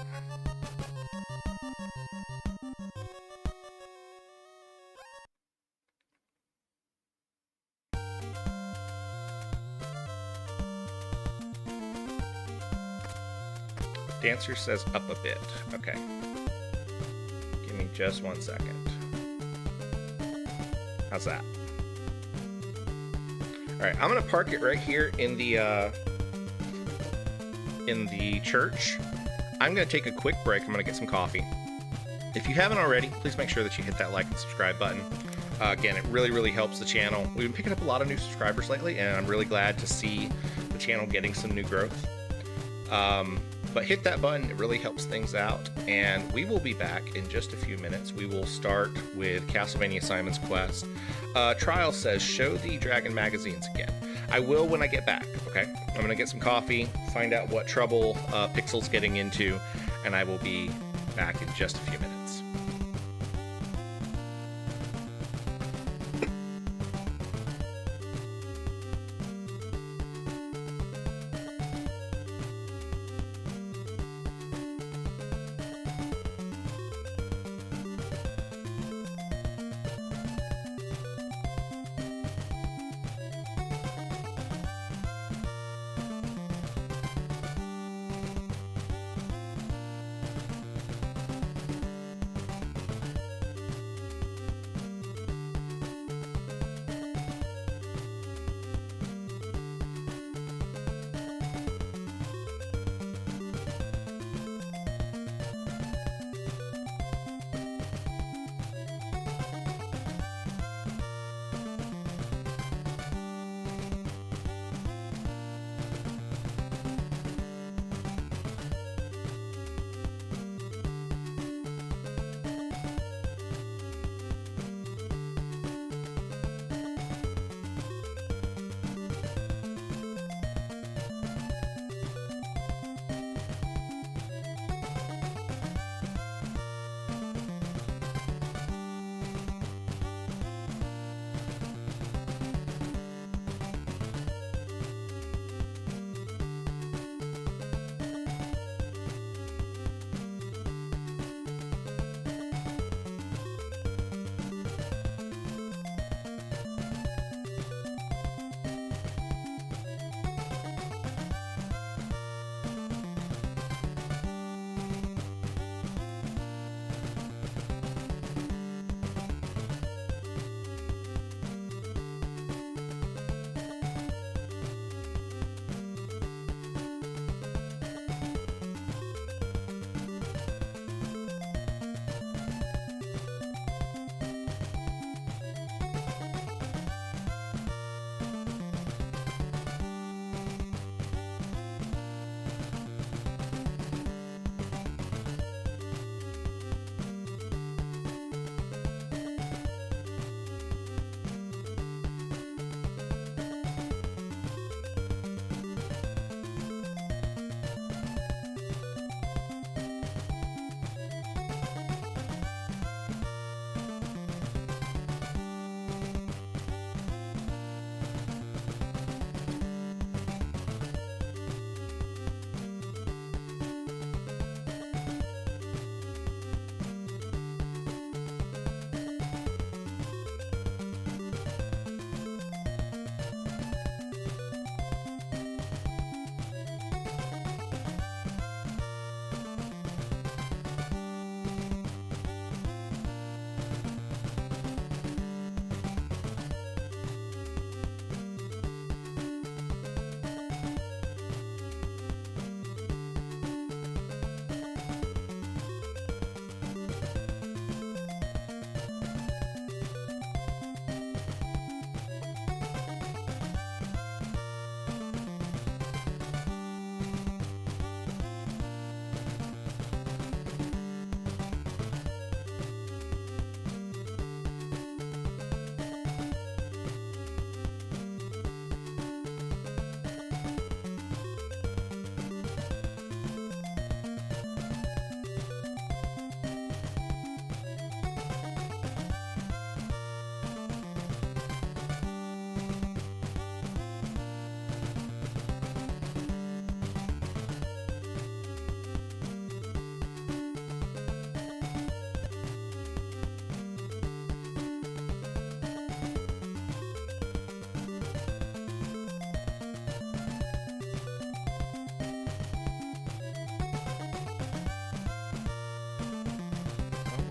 Dancer says up a bit. Okay. Give me just 1 second. How's that? All right, I'm gonna park it right here in the church. I'm gonna take a quick break. I'm gonna get some coffee. If you haven't already, please make sure that you hit that like and subscribe button. Again, it really, really helps the channel. We've been picking up a lot of new subscribers lately, and I'm really glad to see the channel getting some new growth. But hit that button, it really helps things out. And we will be back in just a few minutes. We will start with Castlevania Simon's Quest. Trial says, show the Dragon magazines again. I will when I get back, okay? I'm gonna get some coffee, find out what trouble Pixel's getting into, and I will be back in just a few minutes.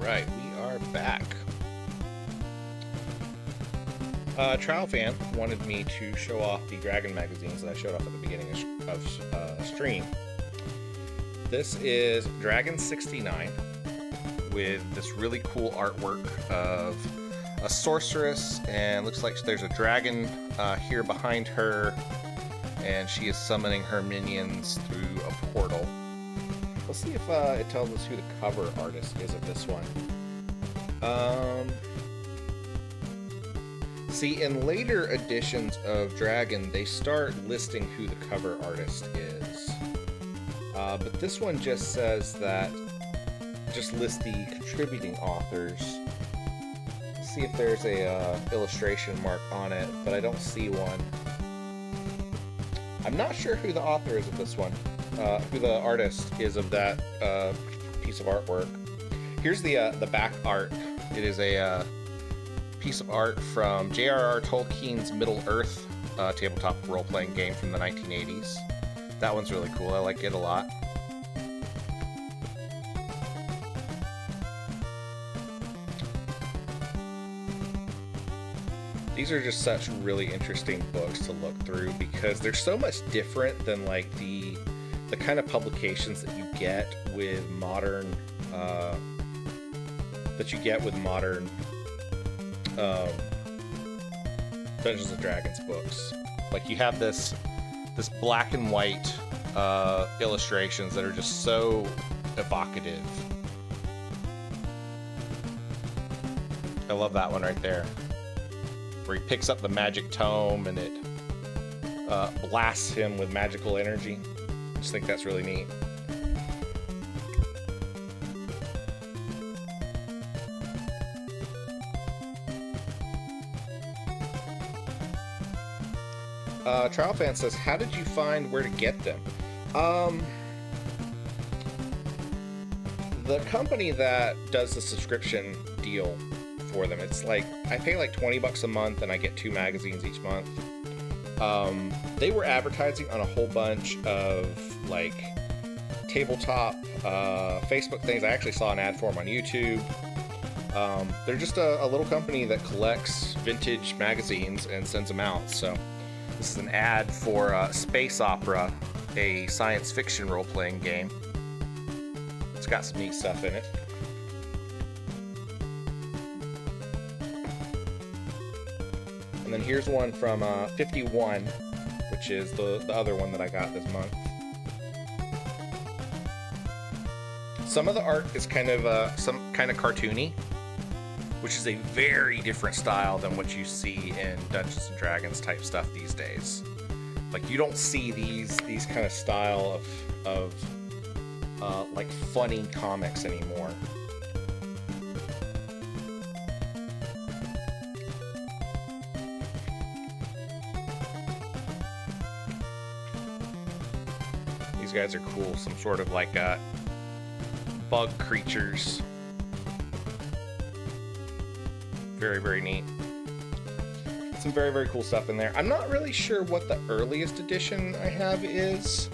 Right, we are back. Trial Fan wanted me to show off the Dragon magazines that I showed off at the beginning of stream. This is Dragon 69 with this really cool artwork of a sorceress, and looks like there's a dragon here behind her, and she is summoning her minions through a portal. Let's see if it tells us who the cover artist is of this one. See, in later editions of Dragon, they start listing who the cover artist is. But this one just says that, just lists the contributing authors. Let's see if there's a illustration mark on it, but I don't see one. I'm not sure who the author is of this one, who the artist is of that piece of artwork. Here's the back art. It is a piece of art from J.R.R. Tolkien's Middle-earth tabletop role-playing game from the 1980s. That one's really cool. I like it a lot. These are just such really interesting books to look through because they're so much different than like the kind of publications that you get with modern Dungeons and Dragons books. Like you have this black and white illustrations that are just so evocative. I love that one right there, where he picks up the magic tome and it blasts him with magical energy. I just think that's really neat. Trial Fan says, how did you find where to get them? The company that does the subscription deal for them, it's like I pay like $20 a month and I get 2 magazines each month. They were advertising on a whole bunch of like tabletop Facebook things. I actually saw an ad for them on YouTube. They're just a little company that collects vintage magazines and sends them out. So this is an ad for Space Opera, a science fiction role-playing game. It's got some neat stuff in it. And then here's one from 51, which is the other one that I got this month. Some of the art is kind of cartoony, which is a very different style than what you see in Dungeons and Dragons type stuff these days. Like you don't see these kind of style of like funny comics anymore. These guys are cool. Some sort of like bug creatures. Very, very neat. Some very, very cool stuff in there. I'm not really sure what the earliest edition I have is.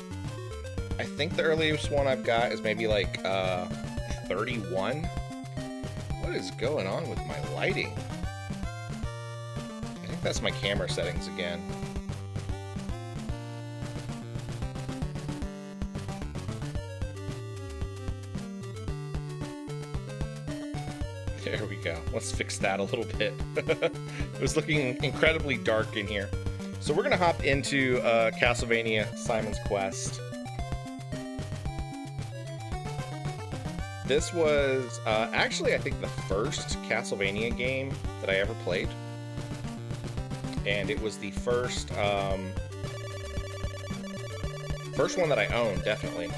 I think the earliest one I've got is maybe like 31. What is going on with my lighting? I think that's my camera settings again. There we go. Let's fix that a little bit. It was looking incredibly dark in here. So we're going to hop into Castlevania Simon's Quest. This was actually, I think, the first Castlevania game that I ever played. And it was the first one that I owned, definitely.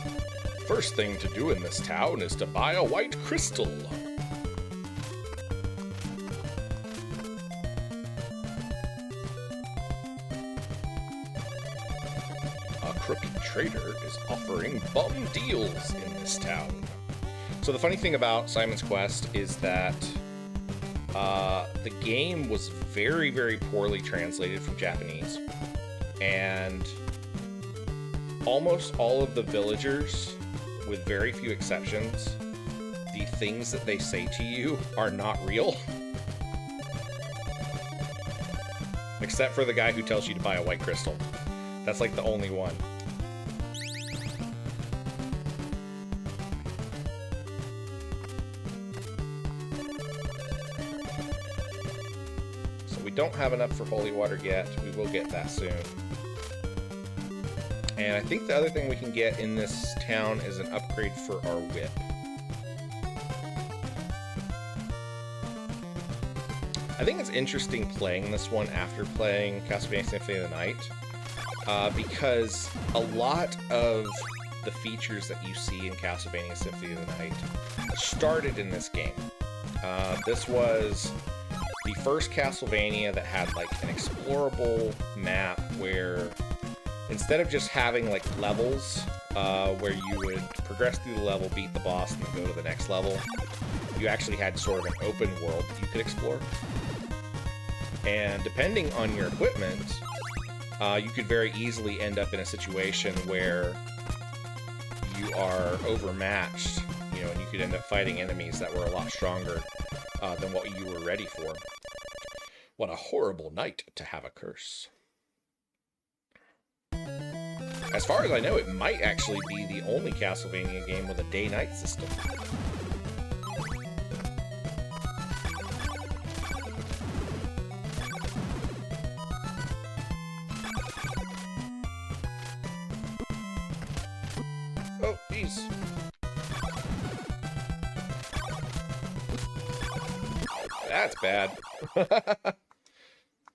First thing to do in this town is to buy a white crystal. Crooked trader is offering bum deals in this town. So the funny thing about Simon's Quest is that the game was very, very poorly translated from Japanese, and almost all of the villagers, with very few exceptions, the things that they say to you are not real. Except for the guy who tells you to buy a white crystal. That's like the only one. So we don't have enough for holy water yet. We will get that soon. And I think the other thing we can get in this town is an upgrade for our whip. I think it's interesting playing this one after playing Castlevania Symphony of the Night, because a lot of the features that you see in Castlevania Symphony of the Night started in this game. This was the first Castlevania that had like an explorable map where instead of just having like levels where you would progress through the level, beat the boss, and then go to the next level, you actually had sort of an open world that you could explore. And depending on your equipment, you could very easily end up in a situation where you are overmatched, you know, and you could end up fighting enemies that were a lot stronger than what you were ready for. What a horrible night to have a curse. As far as I know, it might actually be the only Castlevania game with a day-night system. Oh, jeez. That's bad.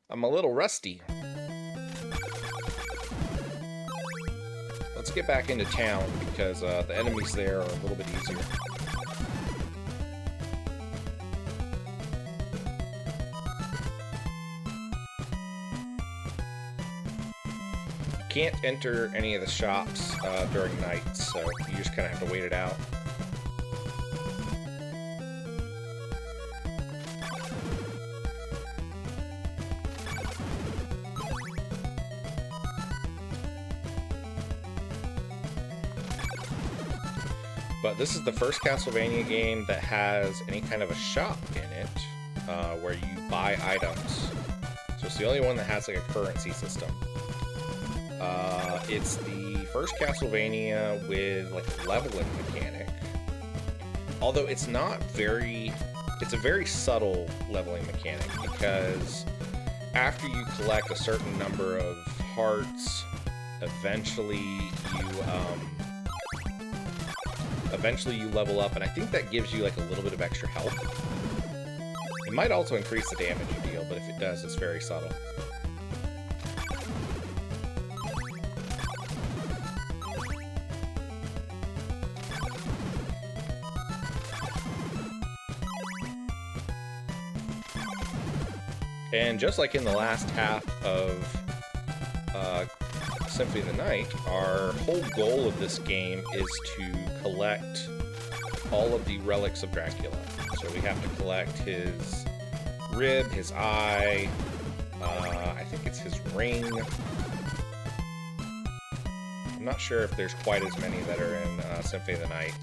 I'm a little rusty. Let's get back into town because the enemies there are a little bit easier. You can't enter any of the shops during night, so you just kind of have to wait it out. But this is the first Castlevania game that has any kind of a shop in it, where you buy items. So it's the only one that has like a currency system. It's the first Castlevania with like a leveling mechanic. Although it's not very... It's a very subtle leveling mechanic, because after you collect a certain number of hearts, eventually you level up, and I think that gives you like a little bit of extra health. It might also increase the damage you deal, but if it does, it's very subtle. And just like in the last half of Symphony of the Night, our whole goal of this game is to collect all of the relics of Dracula. So we have to collect his rib, his eye, I think it's his ring. I'm not sure if there's quite as many that are in Symphony of the Night.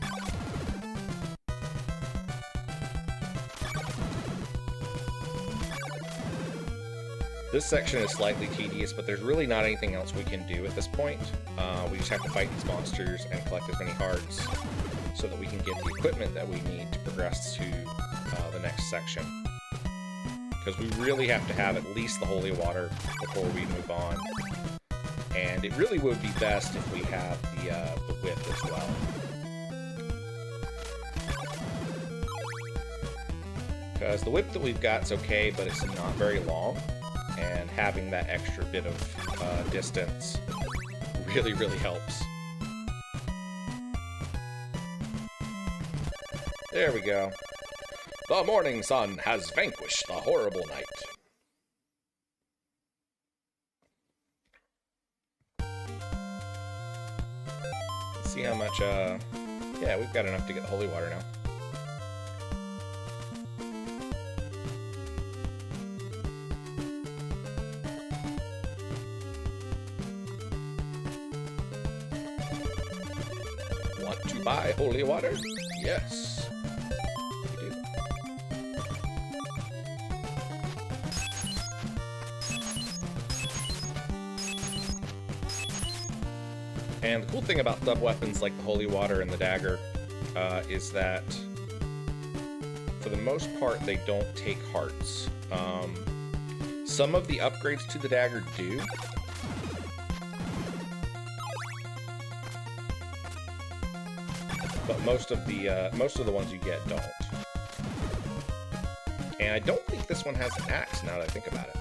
This section is slightly tedious, but there's really not anything else we can do at this point. We just have to fight these monsters and collect as many hearts so that we can get the equipment that we need to progress to the next section. Because we really have to have at least the holy water before we move on. And it really would be best if we have the whip as well. Because the whip that we've got is okay, but it's not very long. And having that extra bit of distance really, really helps. There we go. The morning sun has vanquished the horrible night. Let's see how much, yeah, we've got enough to get the holy water now. Want to buy holy water? Yes. And the cool thing about sub-weapons like the Holy Water and the Dagger is that, for the most part, they don't take hearts. Some of the upgrades to the Dagger do. But most of the ones you get don't. And I don't think this one has an axe, now that I think about it.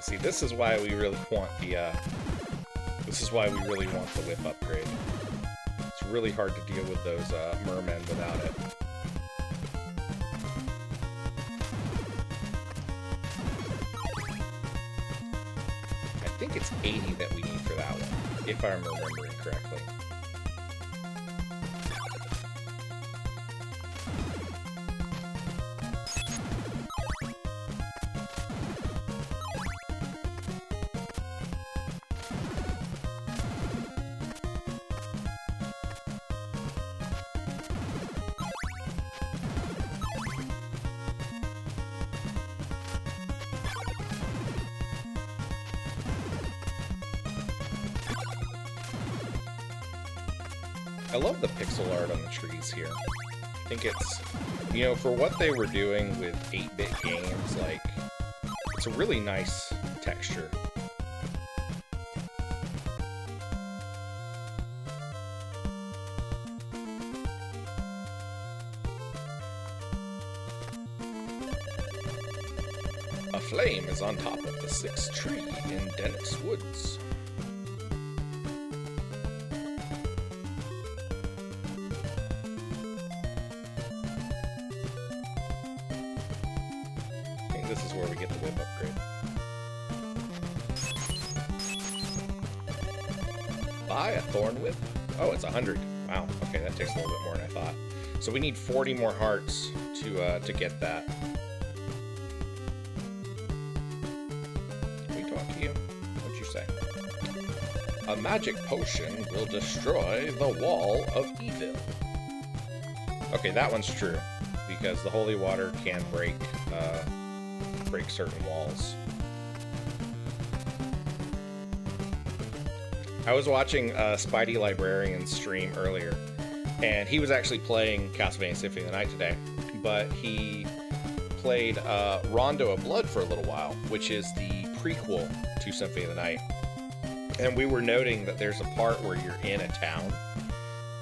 See, this is why we really want the whip upgrade. It's really hard to deal with those mermen without it. I think it's 80 that we need for that one, if I'm remembering correctly. I love the pixel art on the trees here. I think it's, you know, for what they were doing with 8-bit games, like, it's a really nice texture. A flame is on top of the 6th tree in Dennis Woods. This is where we get the whip upgrade. Buy a thorn whip? Oh, it's 100. Wow. Okay, that takes a little bit more than I thought. So we need 40 more hearts to get that. Can we talk to you? What'd you say? A magic potion will destroy the wall of evil. Okay, that one's true, because the holy water can break certain walls. I was watching Spidey Librarian's stream earlier, and he was actually playing Castlevania Symphony of the Night today, but he played Rondo of Blood for a little while, which is the prequel to Symphony of the Night. And we were noting that there's a part where you're in a town,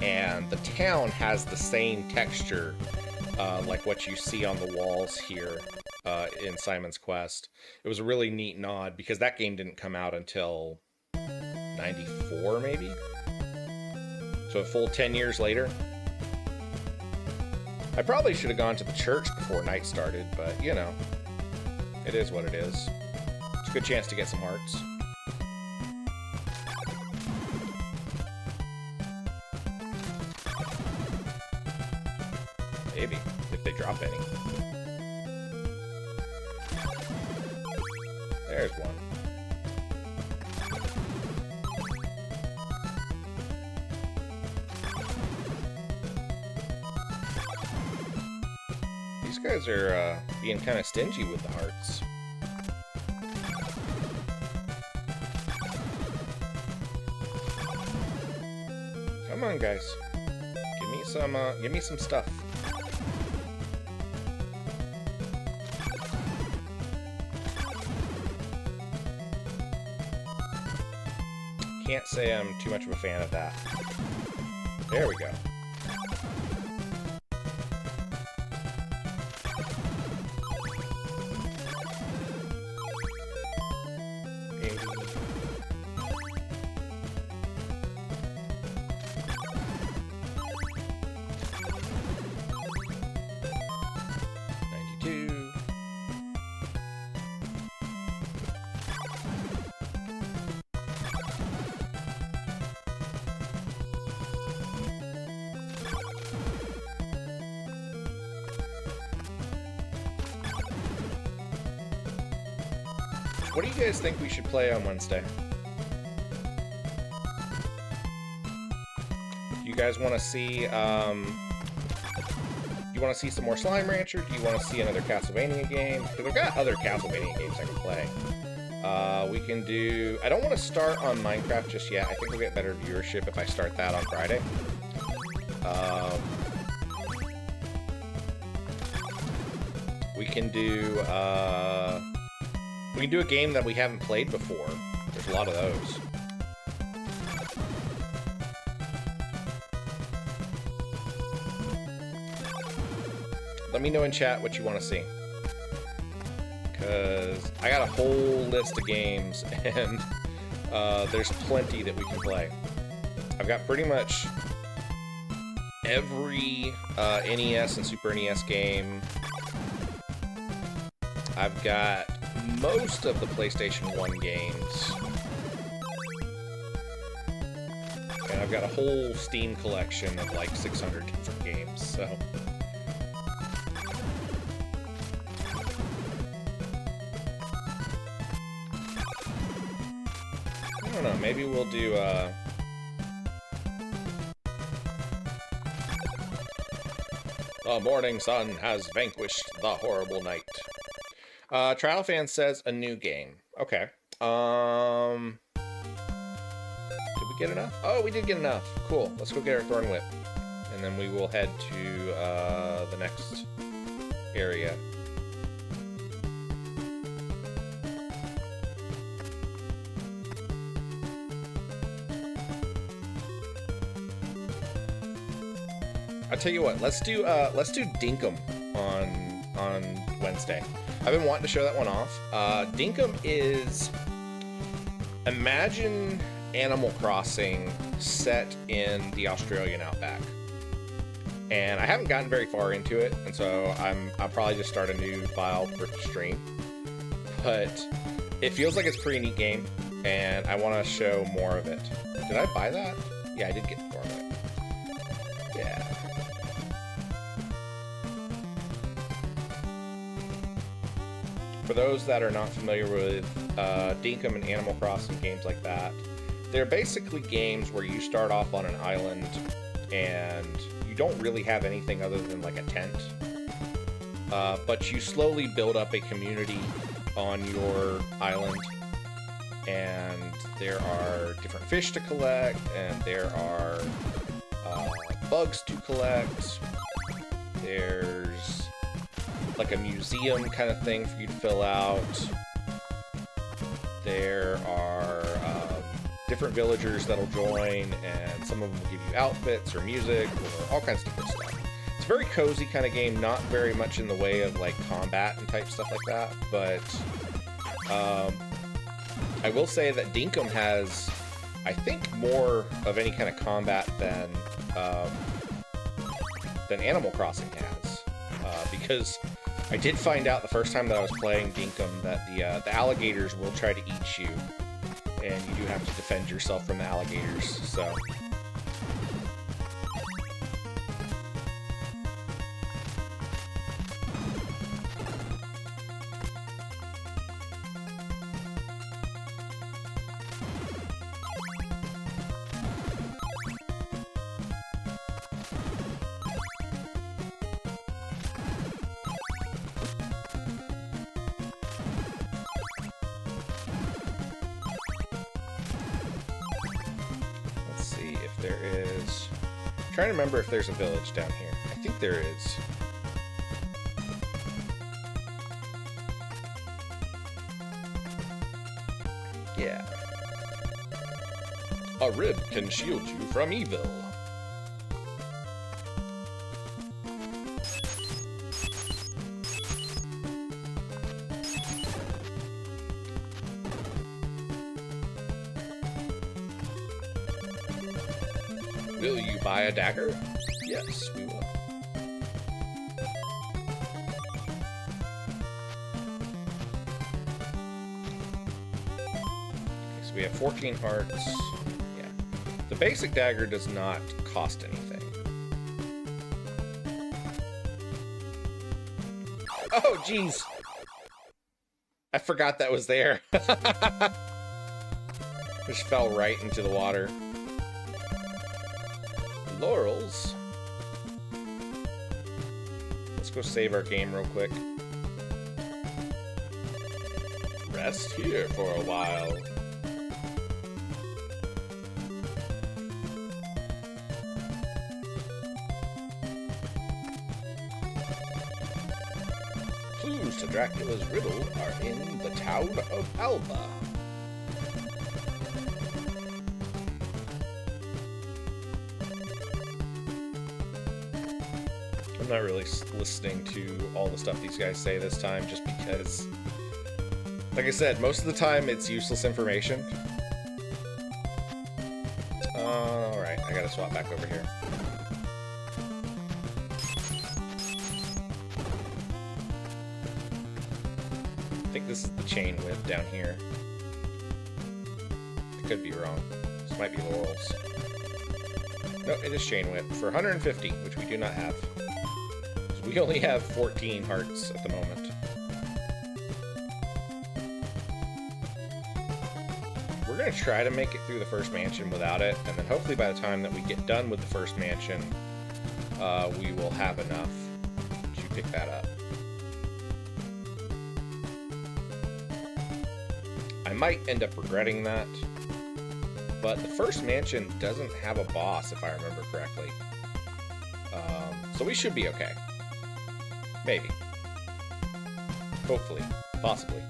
and the town has the same texture like what you see on the walls here in Simon's Quest. It was a really neat nod, because that game didn't come out until 94, maybe? So a full 10 years later. I probably should have gone to the church before night started, but, you know, it is what it is. It's a good chance to get some hearts. Maybe, if they drop any. There's one. These guys are being kind of stingy with the hearts. Come on, guys. Give me some stuff. Can't say I'm too much of a fan of that. There we go. What do you guys think we should play on Wednesday? You guys want to see, do you want to see some more Slime Rancher? Do you want to see another Castlevania game? Because I've got other Castlevania games I can play. We can do... I don't want to start on Minecraft just yet. I think we'll get better viewership if I start that on Friday. We can do a game that we haven't played before. There's a lot of those. Let me know in chat what you want to see. Because I got a whole list of games, and there's plenty that we can play. I've got pretty much every NES and Super NES game. I've got most of the PlayStation 1 games. And I've got a whole Steam collection of like 600 different games, so... I don't know, maybe we'll do, The morning sun has vanquished the horrible night. Trial Fan says a new game. Okay. Did we get enough? Oh, we did get enough. Cool. Let's go get our Thorn Whip. And then we will head to, the next area. I'll tell you what, let's do Dinkum on Wednesday. I've been wanting to show that one off. Dinkum is, imagine Animal Crossing set in the Australian outback. And I haven't gotten very far into it, and so I'll probably just start a new file for stream. But it feels like it's a pretty neat game, and I want to show more of it. Did I buy that? Yeah, I did get more of it. Yeah. For those that are not familiar with Dinkum and Animal Crossing games like that, they're basically games where you start off on an island and you don't really have anything other than like a tent. But you slowly build up a community on your island, and there are different fish to collect, and there are bugs to collect. There's like a museum kind of thing for you to fill out. There are different villagers that'll join, and some of them will give you outfits or music or all kinds of different stuff. It's a very cozy kind of game, not very much in the way of like combat and type stuff like that, but I will say that Dinkum has, I think, more of any kind of combat than Animal Crossing has, because I did find out the first time that I was playing Dinkum that the alligators will try to eat you, and you do have to defend yourself from the alligators, so... I'm trying to remember if there's a village down here. I think there is. Yeah. A rib can shield you from evil. Will you buy a dagger? Yes, we will. Okay, so we have 14 hearts. Yeah. The basic dagger does not cost anything. Oh, jeez! I forgot that was there. Just fell right into the water. Laurels. Let's go save our game real quick. Rest here for a while. Clues to Dracula's riddle are in the town of Alba. I'm not really listening to all the stuff these guys say this time, just because, like I said, most of the time it's useless information. Alright, I gotta swap back over here. I think this is the chain width down here. I could be wrong. This might be Laurels. No, it is chain width for 150, which we do not have. We only have 14 hearts at the moment. We're going to try to make it through the first mansion without it, and then hopefully by the time that we get done with the first mansion, we will have enough to pick that up. I might end up regretting that, but the first mansion doesn't have a boss, if I remember correctly. So we should be okay. Maybe. Hopefully. Possibly.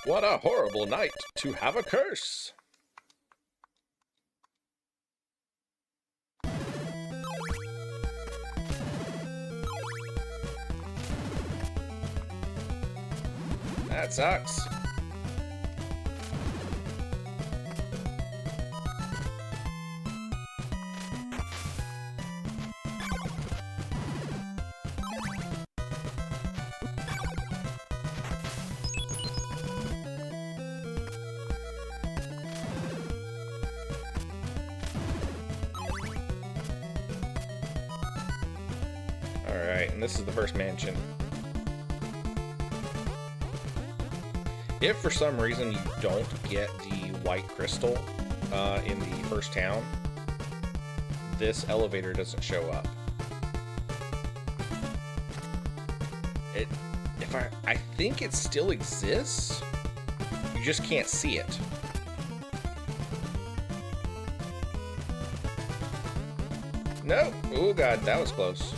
What a horrible night to have a curse! That sucks. Alright, and this is the first mansion. If for some reason you don't get the white crystal in the first town, this elevator doesn't show up. I think it still exists. You just can't see it. Nope. Oh god, that was close.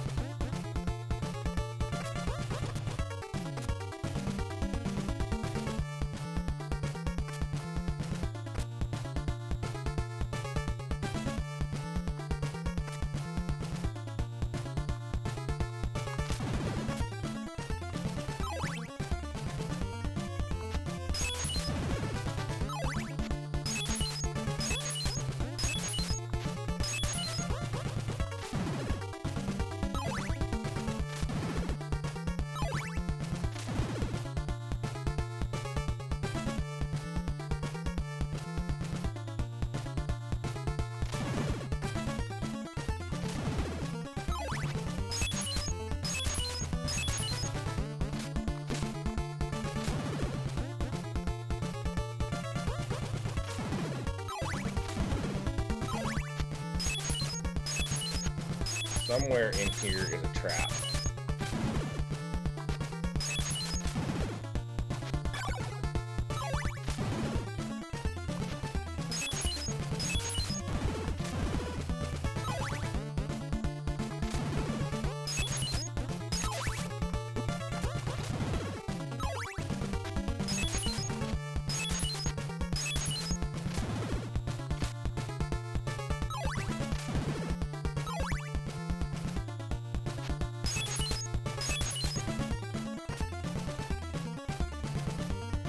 Somewhere in here is a trap.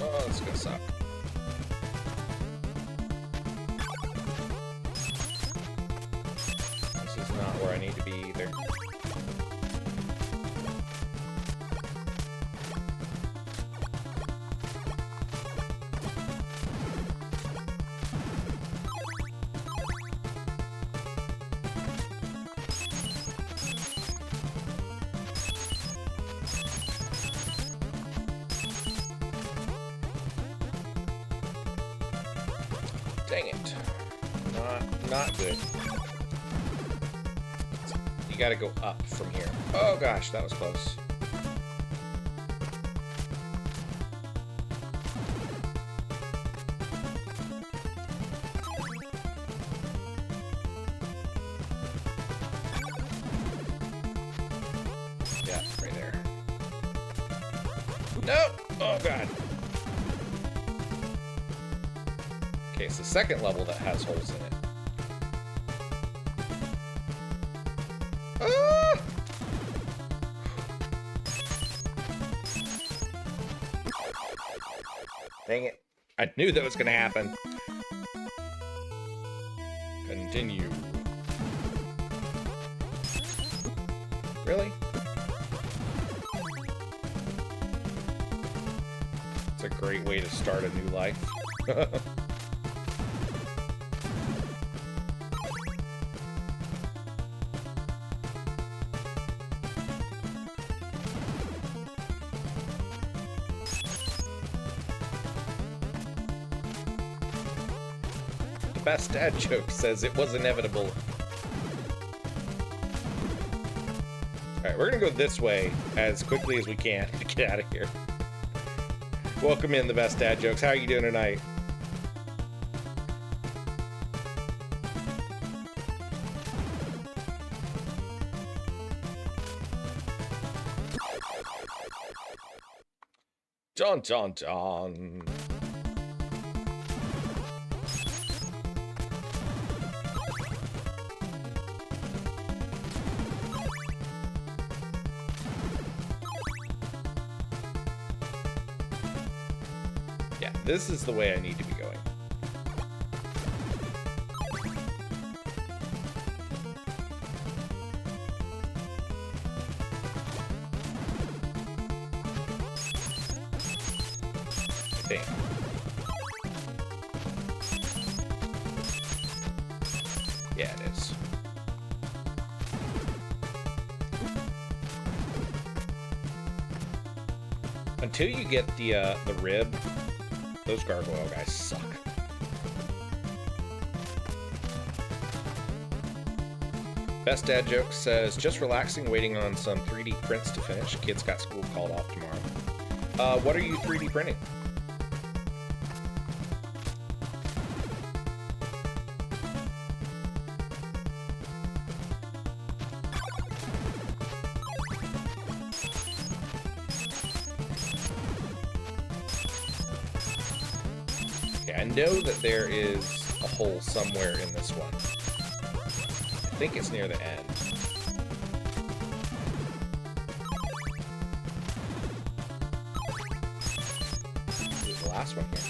Oh, this is gonna suck. This is not where I need to be either. Dang it. Not good. You gotta go up from here. Oh gosh, that was close. Yeah, right there. No! Oh god. Okay, it's the second level that has holes in it. Ah! Dang it. I knew that was going to happen. Continue. Really? It's a great way to start a new life. Best dad joke says it was inevitable. Alright, we're gonna go this way as quickly as we can to get out of here. Welcome in the best dad jokes. How are you doing tonight? Dun dun dun. This is the way I need to be going. Damn. Yeah, it is. Until you get the rib, those gargoyle guys suck. Best dad joke says, just relaxing, waiting on some 3D prints to finish. Kids got school called off tomorrow. What are you 3D printing? I know that there is a hole somewhere in this one. I think it's near the end. Is it the last one here?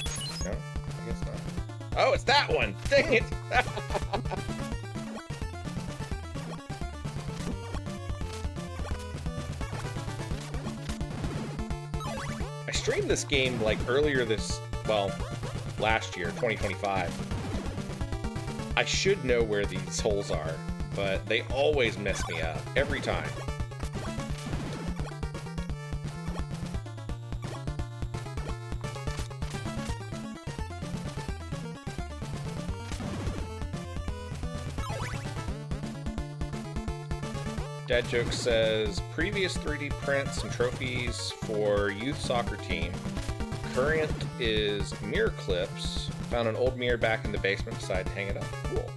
No? I guess not. Oh, it's that one! Dang it! I streamed this game like earlier last year, 2025. I should know where these holes are, but they always mess me up, every time. Dad Joke says, previous 3D prints and trophies for youth soccer team. Current is mirror clips. Found an old mirror back in the basement, decided to hang it up. Cool.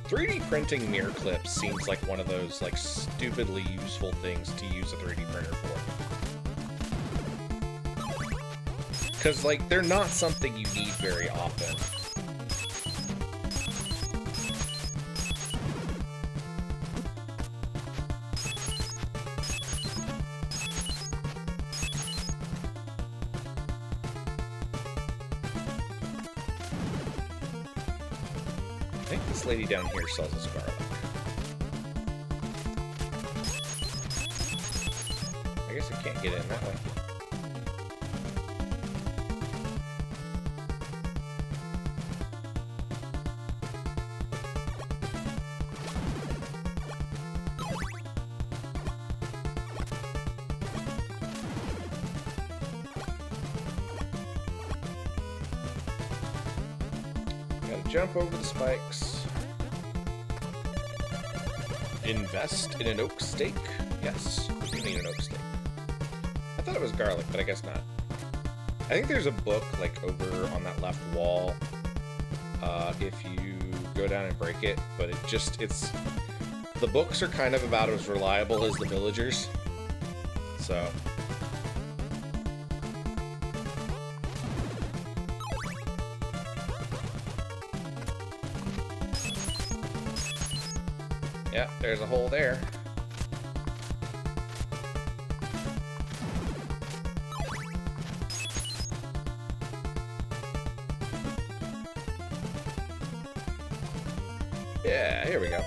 "3D printing mirror clips seems like one of those like stupidly useful things to use a 3D printer for. Because like they're not something you need very often. I think this lady down here sells us garlic. I guess I can't get in that way. jump over the spikes. Invest in an oak steak? Yes, we need an oak steak. I thought it was garlic, but I guess not. I think there's a book, like, over on that left wall, if you go down and break it, but it's... The books are kind of about as reliable as the villagers, so... Yeah, there's a hole there. Yeah, here we go.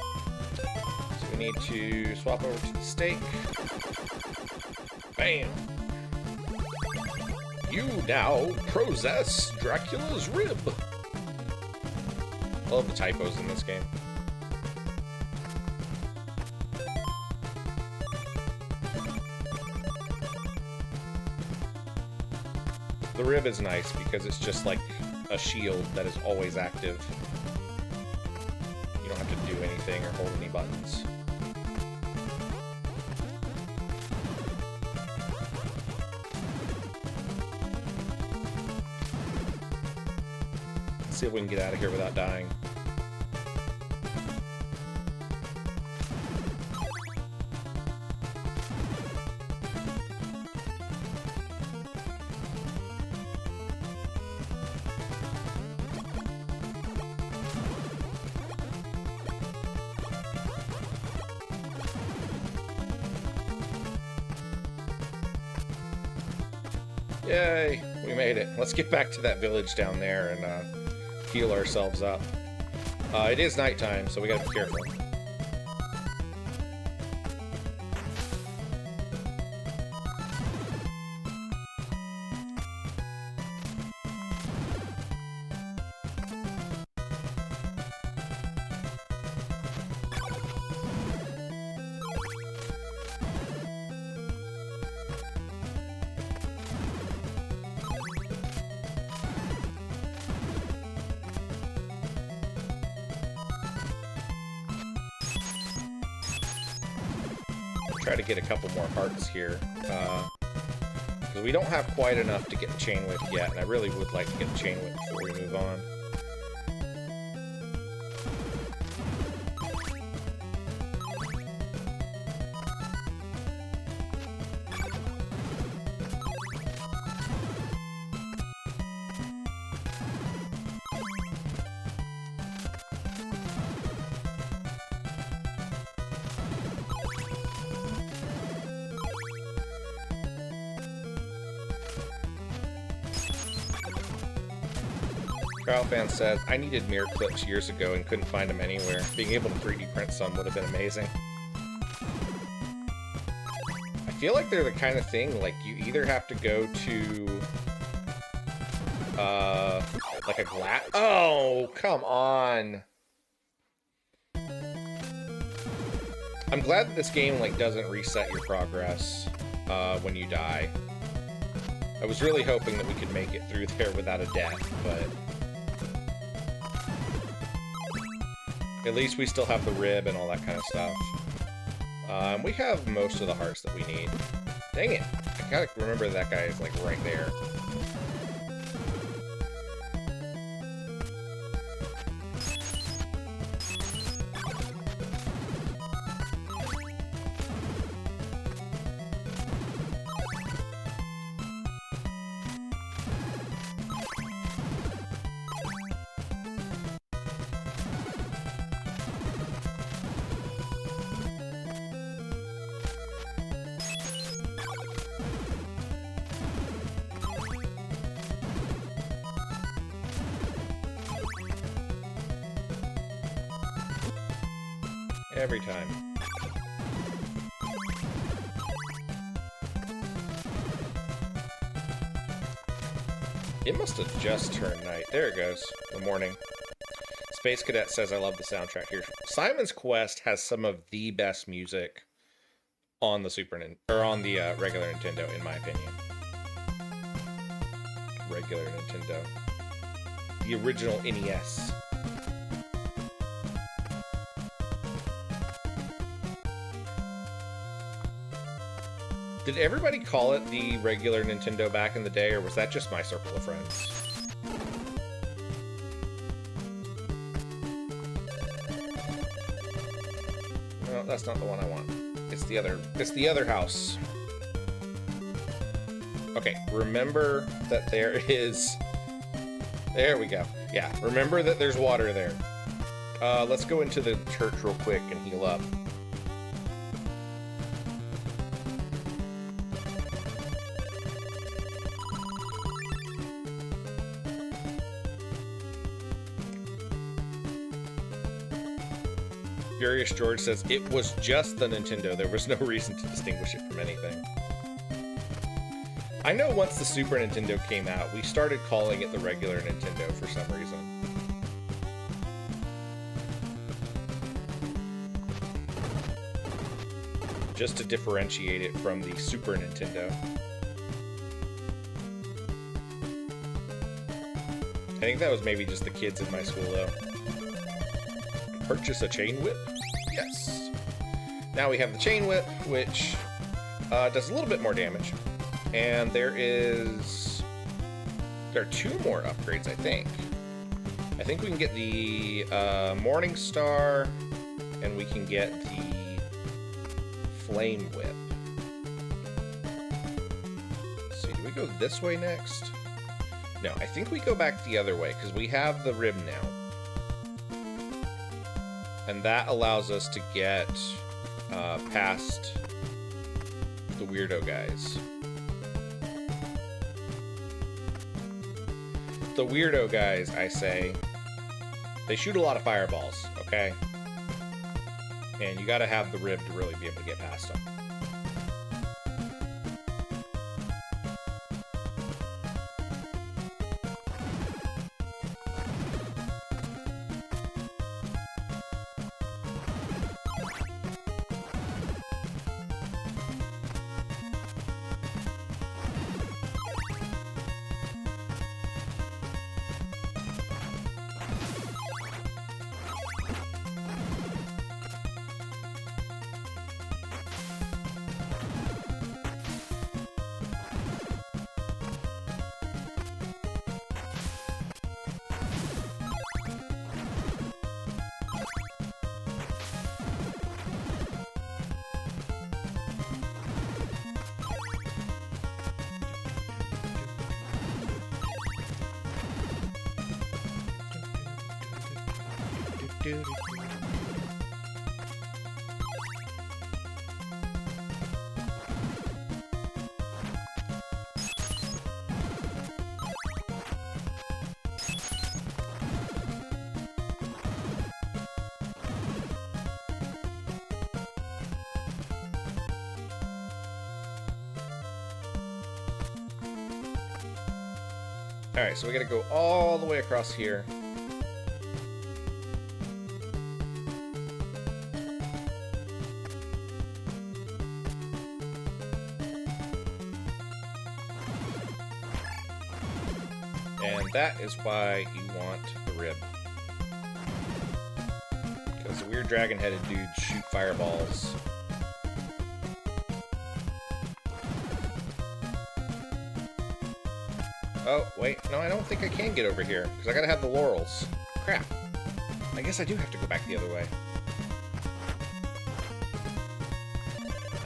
So we need to swap over to the stake. Bam! You now possess Dracula's rib. I love the typos in this game. The rib is nice because it's just like a shield that is always active. You don't have to do anything or hold any buttons. Let's see if we can get out of here without dying. Yay, we made it. Let's get back to that village down there and heal ourselves up. It is nighttime, so we gotta be careful. Try to get a couple more hearts here, because we don't have quite enough to get the chain whip yet, and I really would like to get the chain whip before we move on. Fan said, I needed mirror clips years ago and couldn't find them anywhere. Being able to 3D print some would have been amazing. I feel like they're the kind of thing, like, you either have to go to, like a glass... Oh, come on! I'm glad that this game, like, doesn't reset your progress, when you die. I was really hoping that we could make it through there without a death, but... At least we still have the rib and all that kind of stuff. We have most of the hearts that we need. Dang it! I gotta remember that guy is like right there. Every time. It must have just turned night. There it goes. The morning. Space Cadet says, I love the soundtrack here. Simon's Quest has some of the best music on the on the regular Nintendo, in my opinion. Regular Nintendo. The original NES. Did everybody call it the regular Nintendo back in the day, or was that just my circle of friends? No, that's not the one I want. It's the other house. Okay, remember that there is... There we go. Yeah, remember that there's water there. Let's go into the church real quick and heal up. Furious George says, it was just the Nintendo. There was no reason to distinguish it from anything. I know once the Super Nintendo came out, we started calling it the regular Nintendo for some reason. Just to differentiate it from the Super Nintendo. I think that was maybe just the kids in my school, though. Purchase a chain whip? Yes. Now we have the chain whip, which does a little bit more damage. And there are 2 more upgrades, I think. I think we can get the Morning Star, and we can get the Flame Whip. Let's see, do we go this way next? No, I think we go back the other way, because we have the rib now. And that allows us to get past the weirdo guys. The weirdo guys, I say, they shoot a lot of fireballs, okay? And you gotta have the rib to really be able to get past them. Alright, so we gotta go all the way across here. And that is why you want the rib. Because the weird dragon-headed dudes shoot fireballs. Oh, wait, no, I don't think I can get over here, because I gotta have the laurels. Crap. I guess I do have to go back the other way.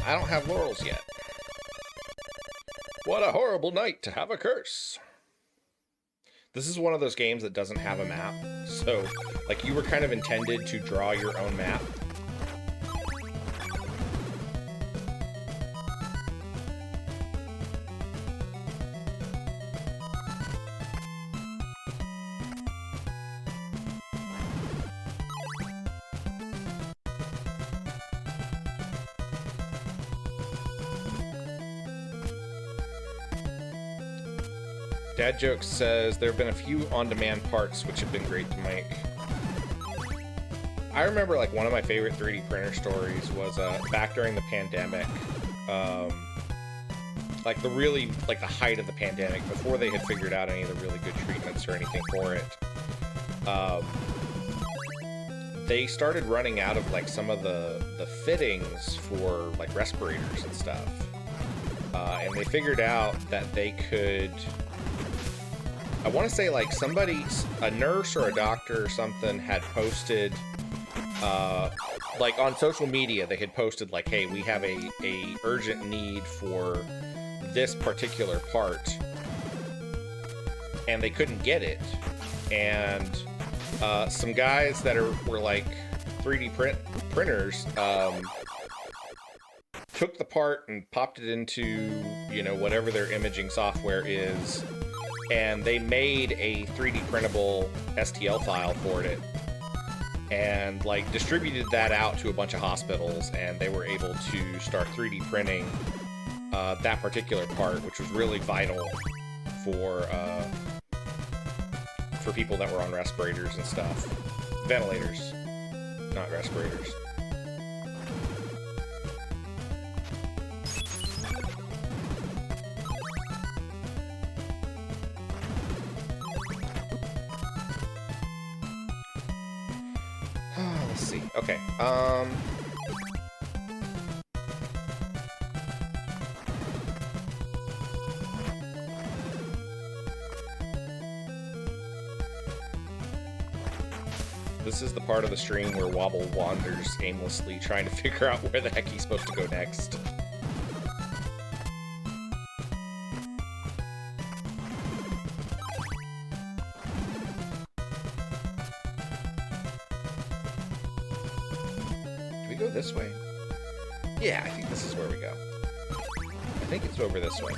I don't have laurels yet. What a horrible night to have a curse. This is one of those games that doesn't have a map, so, like, you were kind of intended to draw your own map. Dad Jokes says there have been a few on-demand parts which have been great to make. I remember like one of my favorite 3D printer stories was back during the pandemic, like the height of the pandemic, before they had figured out any of the really good treatments or anything for it. They started running out of like some of the fittings for like respirators and stuff. and they figured out that they could, I want to say like somebody, a nurse or a doctor or something had posted, like on social media, they had posted like, hey, we have a urgent need for this particular part, and they couldn't get it. And some guys that were like 3D printers took the part and popped it into, you know, whatever their imaging software is, and they made a 3D printable STL file for it, and like distributed that out to a bunch of hospitals, and they were able to start 3D printing that particular part, which was really vital for people that were on respirators and stuff. Ventilators, not respirators. Let's see. Okay. This is the part of the stream where Wobble wanders aimlessly, trying to figure out where the heck he's supposed to go next. Do we go this way? Yeah, I think this is where we go. I think it's over this way.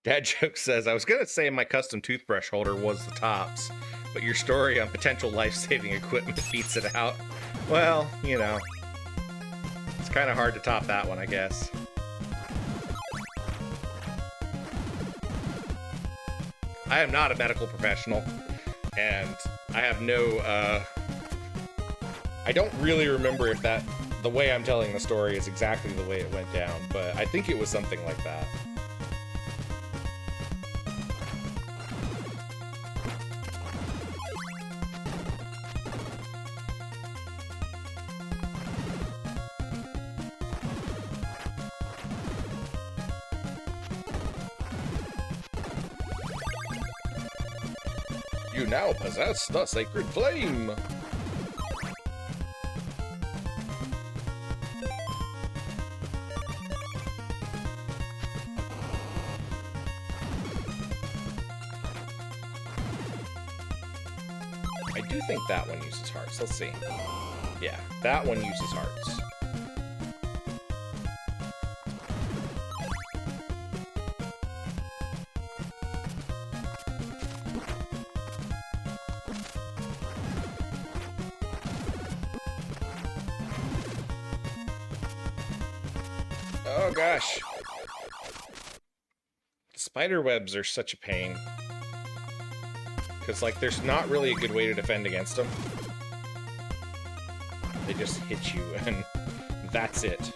Dad Joke says, I was going to say my custom toothbrush holder was the tops, but your story on potential life-saving equipment beats it out. Well, you know, it's kind of hard to top that one, I guess. I am not a medical professional, and I have no, I don't really remember if the way I'm telling the story is exactly the way it went down, but I think it was something like that. You now possess the sacred flame! I do think that one uses hearts. Let's see. Yeah, that one uses hearts. Oh gosh. The spider webs are such a pain. Because, like, there's not really a good way to defend against them. They just hit you, and that's it.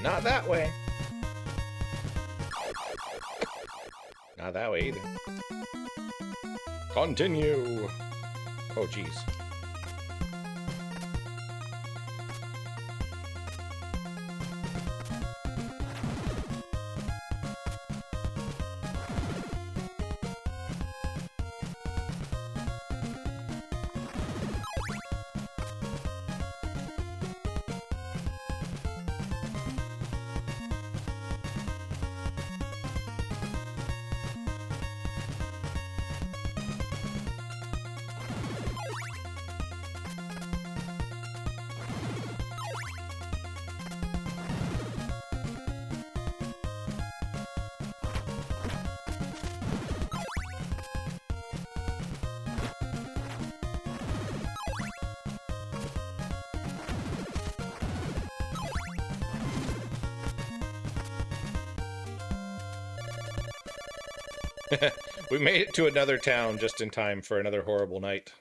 Not that way. Not that way either. Continue. Oh, geez. We made it to another town just in time for another horrible night.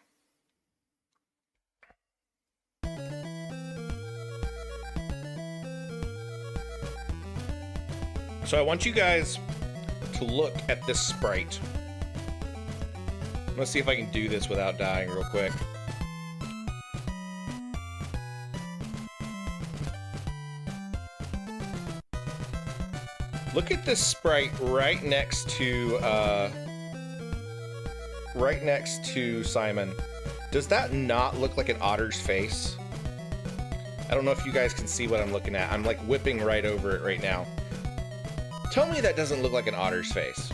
So I want you guys to look at this sprite. Let's see if I can do this without dying real quick. Look at this sprite right next to Simon. Does that not look like an otter's face? I don't know if you guys can see what I'm looking at. I'm like whipping right over it right now. Tell me that doesn't look like an otter's face.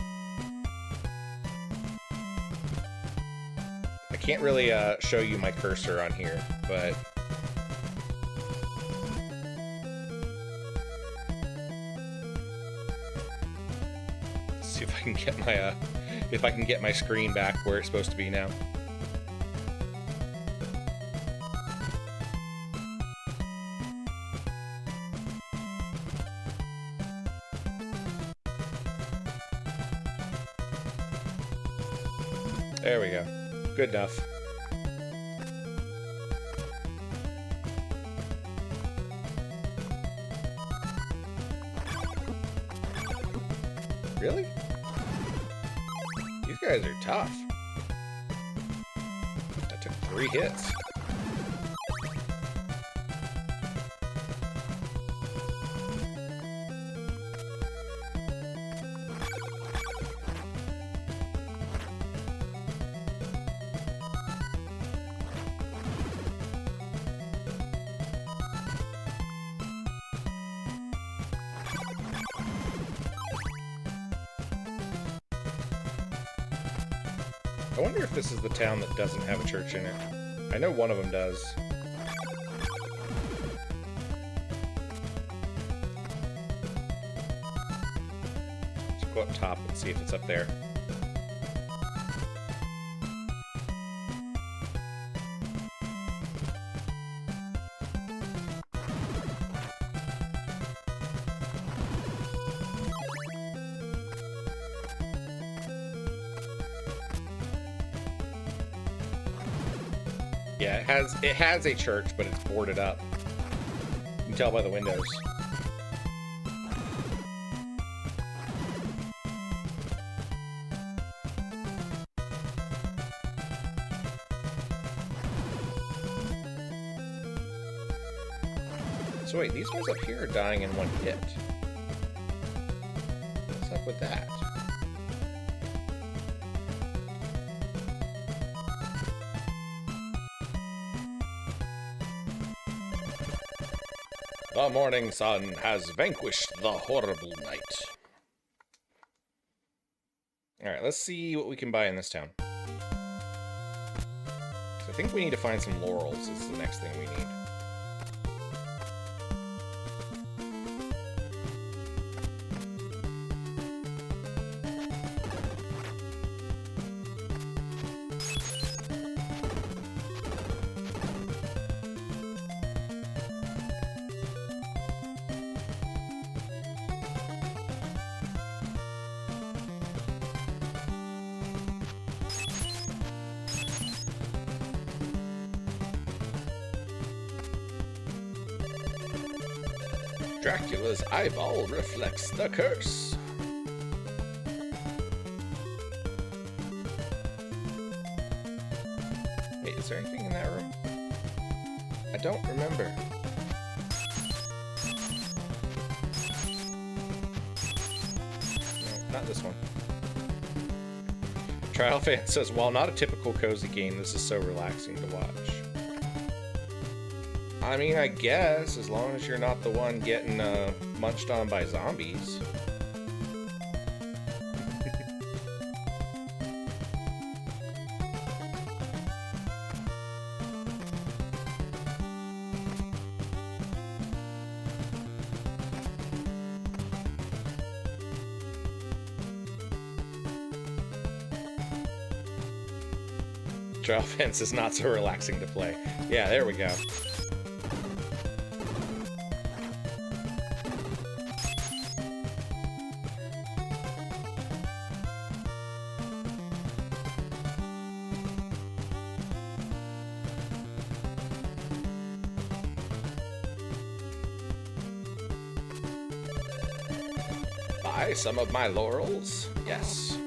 I can't really show you my cursor on here, but see if I can get my if I can get my screen back where it's supposed to be now. There we go. Good enough. Really? These guys are tough. That took 3 hits. I wonder if this is the town that doesn't have a church in it. I know one of them does. Let's go up top and see if it's up there. Yeah, it has a church, but it's boarded up. You can tell by the windows. So wait, these ones up here are dying in 1 hit. What's up with that? The morning sun has vanquished the horrible night. Alright, let's see what we can buy in this town. So I think we need to find some laurels is the next thing we need. Dracula's eyeball reflects the curse. I don't remember. No, not this one. Trial Fan says, while not a typical cozy game, this is so relaxing to watch. I mean, I guess, as long as you're not the one getting munched on by zombies. Trial Fence is not so relaxing to play. Yeah, there we go. Buy some of my laurels? Yes.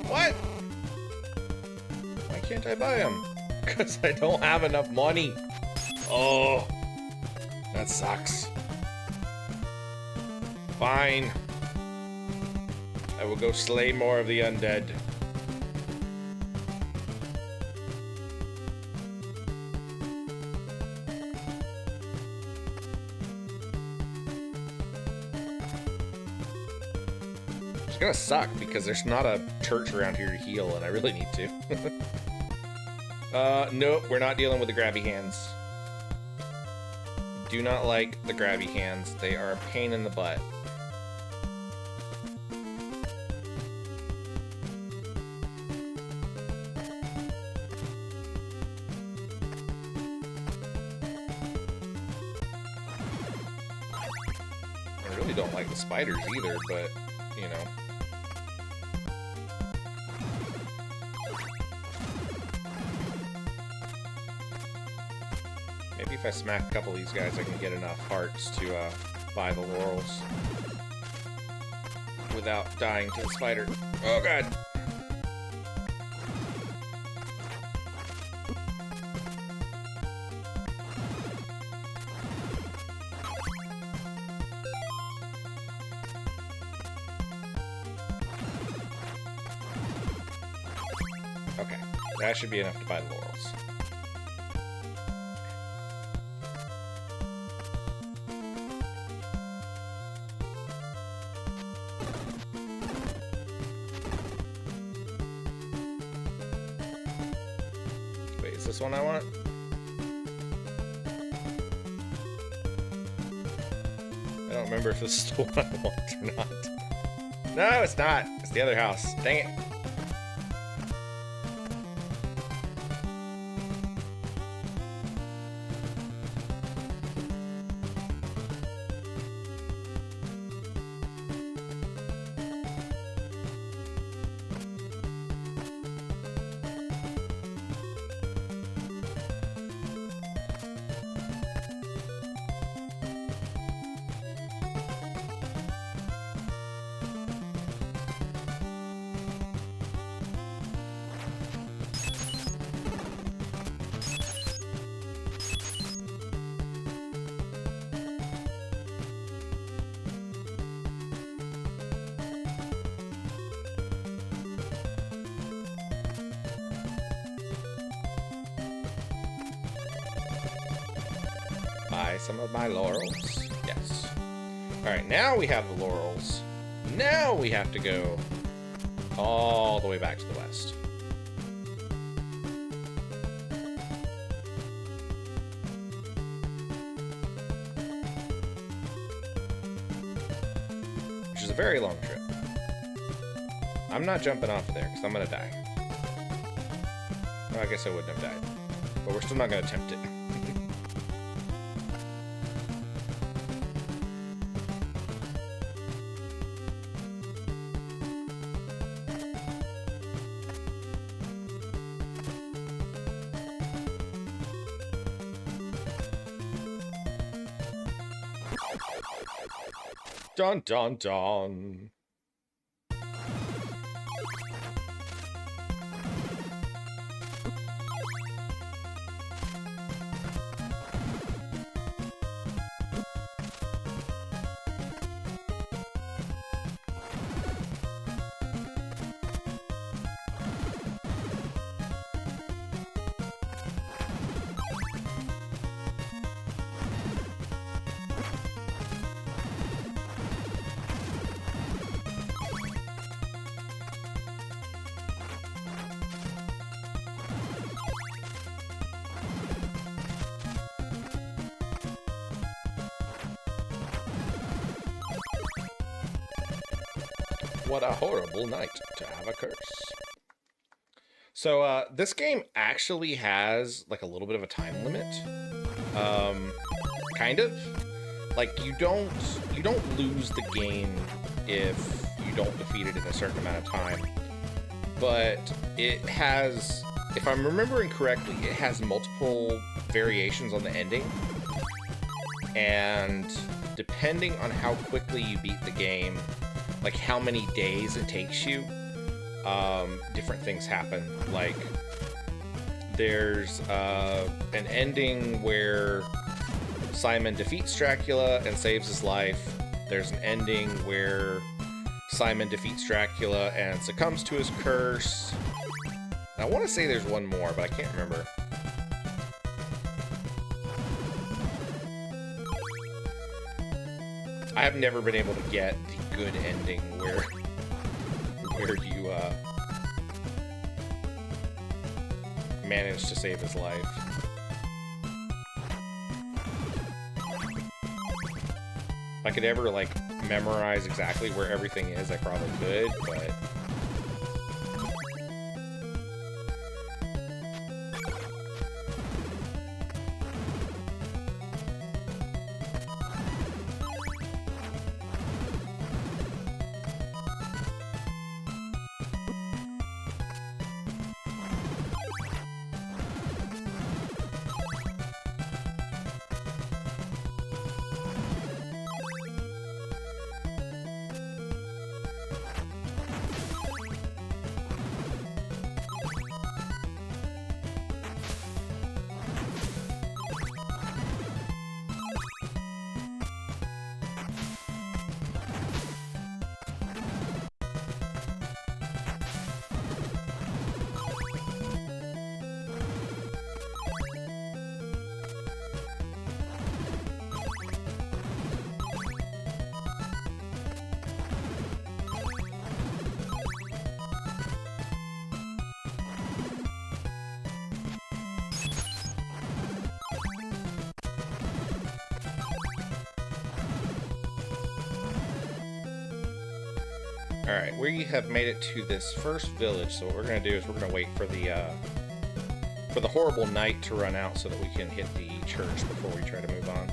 What? Why can't I buy them? Because I don't have enough money. Oh, that sucks. Fine. I will go slay more of the undead. It's gonna suck because there's not a church around here to heal, and I really need to. Nope, we're not dealing with the grabby hands. Do not like the grabby hands. They are a pain in the butt. I really don't like the spiders either, but, you know. Maybe if I smack a couple of these guys, I can get enough hearts to buy the laurels without dying to the spider. Oh god! Okay, that should be enough to buy the laurels. This one I want? I don't remember if this is the one I want or not. No, it's not. It's the other house. Dang it. Buy some of my laurels. Yes. Alright, now we have the laurels. Now we have to go all the way back to the west. Which is a very long trip. I'm not jumping off of there because I'm going to die. Well, I guess I wouldn't have died. But we're still not going to attempt it. Dun dun dun. What a horrible night to have a curse. So this game actually has like a little bit of a time limit. Kind of. Like you don't lose the game if you don't defeat it in a certain amount of time. But it has, if I'm remembering correctly, it has multiple variations on the ending. And depending on how quickly you beat the game, like how many days it takes you, different things happen. Like there's an ending where Simon defeats Dracula and saves his life. There's an ending where Simon defeats Dracula and succumbs to his curse. I want to say there's one more, but I can't remember. I have never been able to get the good ending where you manage to save his life. If I could ever like memorize exactly where everything is, I probably could, but alright, we have made it to this first village, so what we're going to do is we're going to wait for the horrible night to run out so that we can hit the church before we try to move on.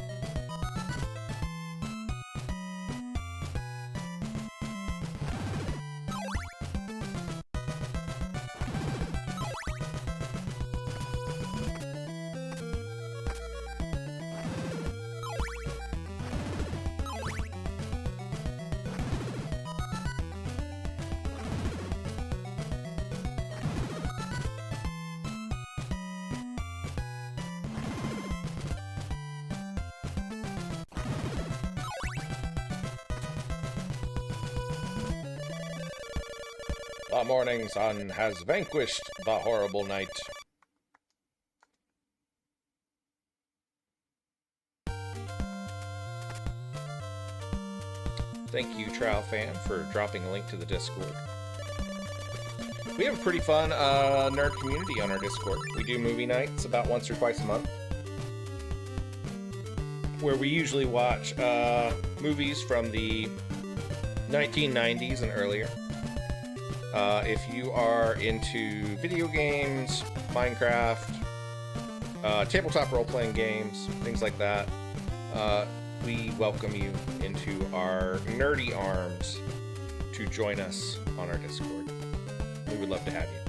The morning sun has vanquished the horrible night. Thank you, Trial Fan, for dropping a link to the Discord. We have a pretty fun nerd community on our Discord. We do movie nights about once or twice a month, where we usually watch movies from the 1990s and earlier. If you are into video games, Minecraft, tabletop role-playing games, things like that, we welcome you into our nerdy arms to join us on our Discord. We would love to have you.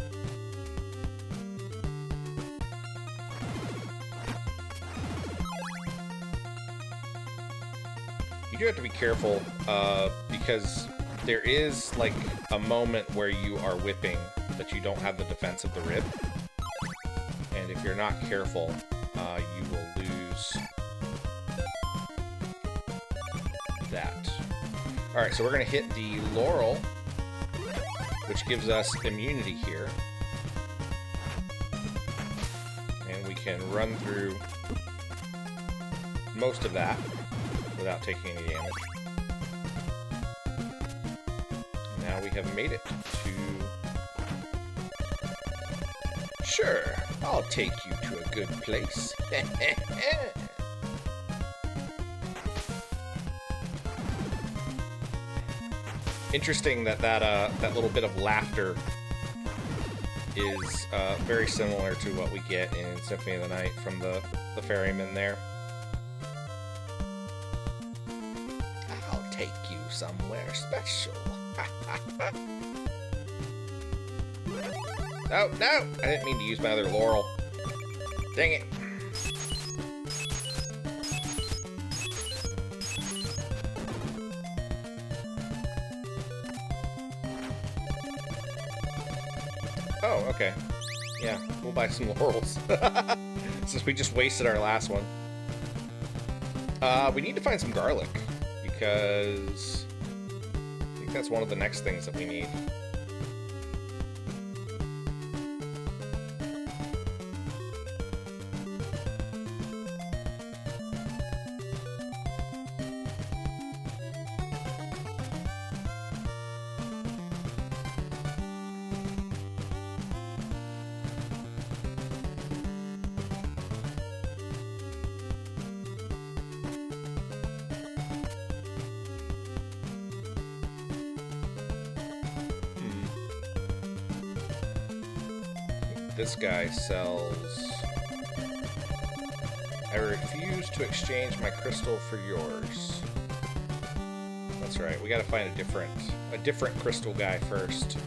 You do have to be careful because there is like a moment where you are whipping that you don't have the defense of the rib, and if you're not careful, you will lose that. Alright, so we're going to hit the Laurel, which gives us immunity here, and we can run through most of that without taking any damage. Now we have made it to... Sure, I'll take you to a good place. Interesting that that little bit of laughter is very similar to what we get in Symphony of the Night from the ferryman there. I'll take you somewhere special. Oh, no! I didn't mean to use my other laurel. Dang it. Oh, okay. Yeah, we'll buy some laurels. Since we just wasted our last one. We need to find some garlic, because I think that's one of the next things that we need. This guy sells... I refuse to exchange my crystal for yours. That's right, we gotta find a different crystal guy first.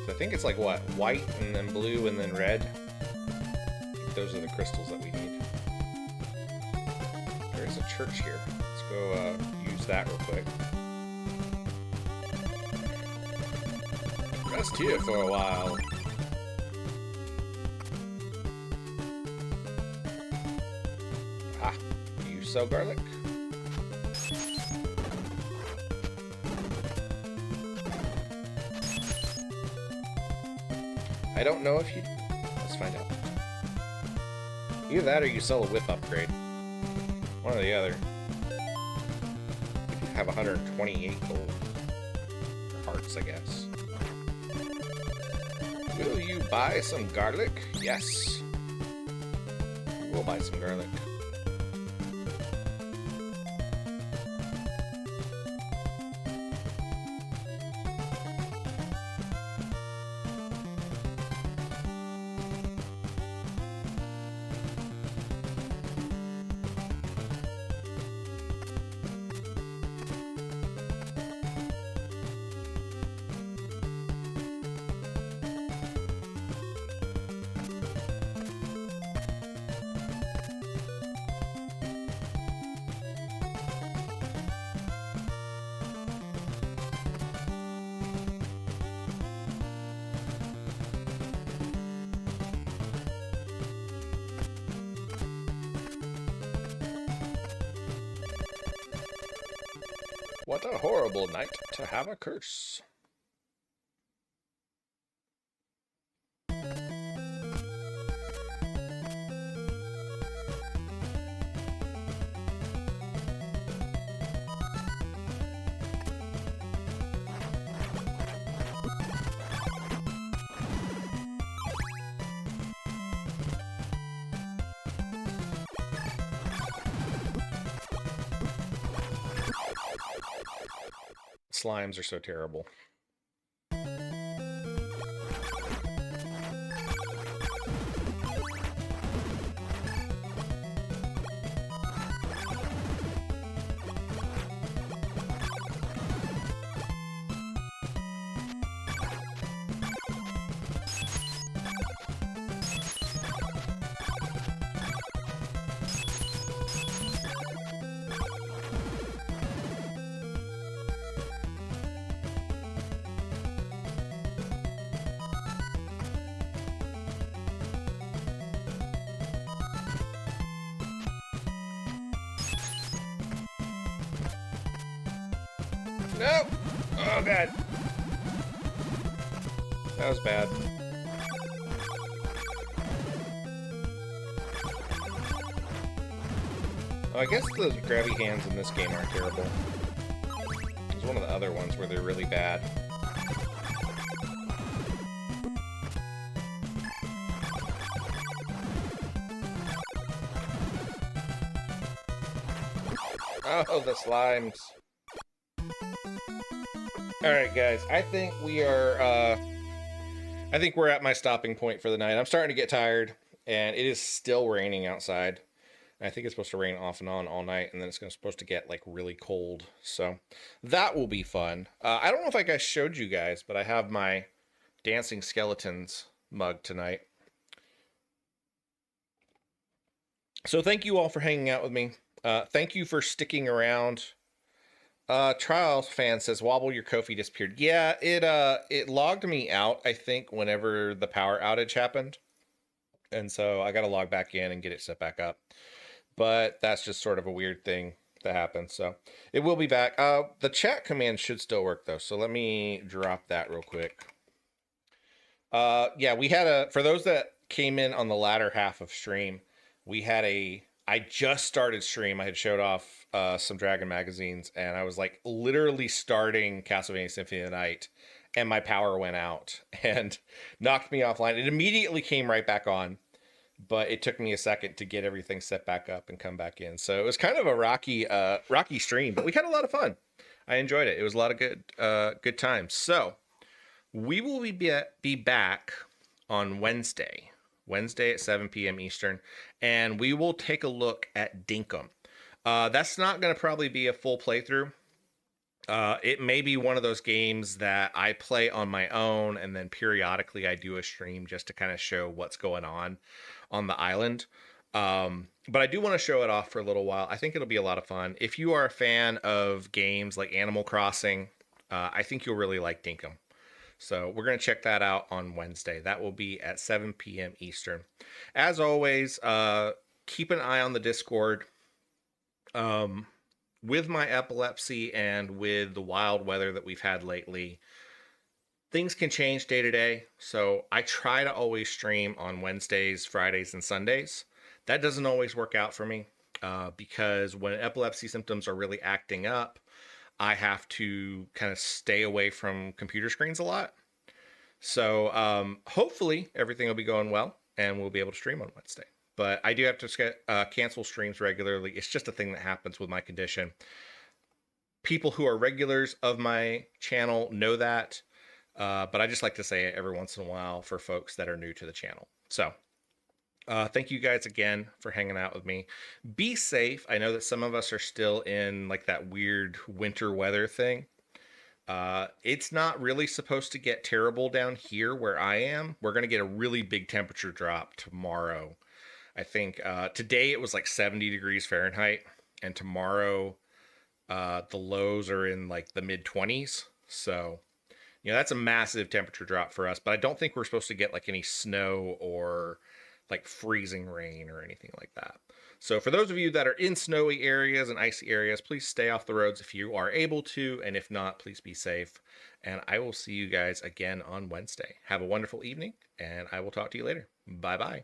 So I think it's like what? White and then blue and then red? I think those are the crystals that we need. There's a church here. Let's go use that real quick. Rest here for a while. Ah, you sell garlic? I don't know if you... Let's find out. Either that or you sell a whip upgrade. One or the other. We do have 128 gold. Or hearts, I guess. Will you buy some garlic? Yes. We'll buy some garlic. What a horrible night to have a curse. Slimes are so terrible. No! Oh god. That was bad. Oh, I guess the grabby hands in this game aren't terrible. There's one of the other ones where they're really bad. Oh, the slimes. All right, guys. I think we're at my stopping point for the night. I'm starting to get tired, and it is still raining outside. I think it's supposed to rain off and on all night, and then it's supposed to get like really cold. So that will be fun. I don't know if I guys showed you guys, but I have my Dancing Skeletons mug tonight. So thank you all for hanging out with me. Thank you for sticking around. Trials fan says, Wobble, your Ko-fi disappeared. Yeah, it logged me out, I think, whenever the power outage happened. And so I got to log back in and get it set back up. But that's just sort of a weird thing that happens. So it will be back. The chat command should still work, though. So let me drop that real quick. Yeah, we had for those that came in on the latter half of stream, I just started stream. I had showed off some Dragon magazines, and I was like literally starting Castlevania Symphony of the Night, and my power went out and knocked me offline. It immediately came right back on, but it took me a second to get everything set back up and come back in. So it was kind of a rocky stream, but we had a lot of fun. I enjoyed it. It was a lot of good times. So we will be back on Wednesday at 7 p.m. Eastern, and we will take a look at Dinkum. That's not going to probably be a full playthrough. It may be one of those games that I play on my own, and then periodically I do a stream just to kind of show what's going on the island. But I do want to show it off for a little while. I think it'll be a lot of fun. If you are a fan of games like Animal Crossing, I think you'll really like Dinkum. So we're going to check that out on Wednesday. That will be at 7 p.m. Eastern. As always, keep an eye on the Discord. With my epilepsy and with the wild weather that we've had lately, things can change day to day. So I try to always stream on Wednesdays, Fridays, and Sundays. That doesn't always work out for me because when epilepsy symptoms are really acting up, I have to kind of stay away from computer screens a lot. So hopefully everything will be going well and we'll be able to stream on Wednesday. But I do have to cancel streams regularly. It's just a thing that happens with my condition. People who are regulars of my channel know that. But I just like to say it every once in a while for folks that are new to the channel. So thank you guys again for hanging out with me. Be safe. I know that some of us are still in like that weird winter weather thing. It's not really supposed to get terrible down here where I am. We're going to get a really big temperature drop tomorrow. I think today it was like 70 degrees Fahrenheit, and tomorrow the lows are in like the mid 20s. So, that's a massive temperature drop for us, but I don't think we're supposed to get like any snow or like freezing rain or anything like that. So for those of you that are in snowy areas and icy areas, please stay off the roads if you are able to. And if not, please be safe. And I will see you guys again on Wednesday. Have a wonderful evening, and I will talk to you later. Bye-bye.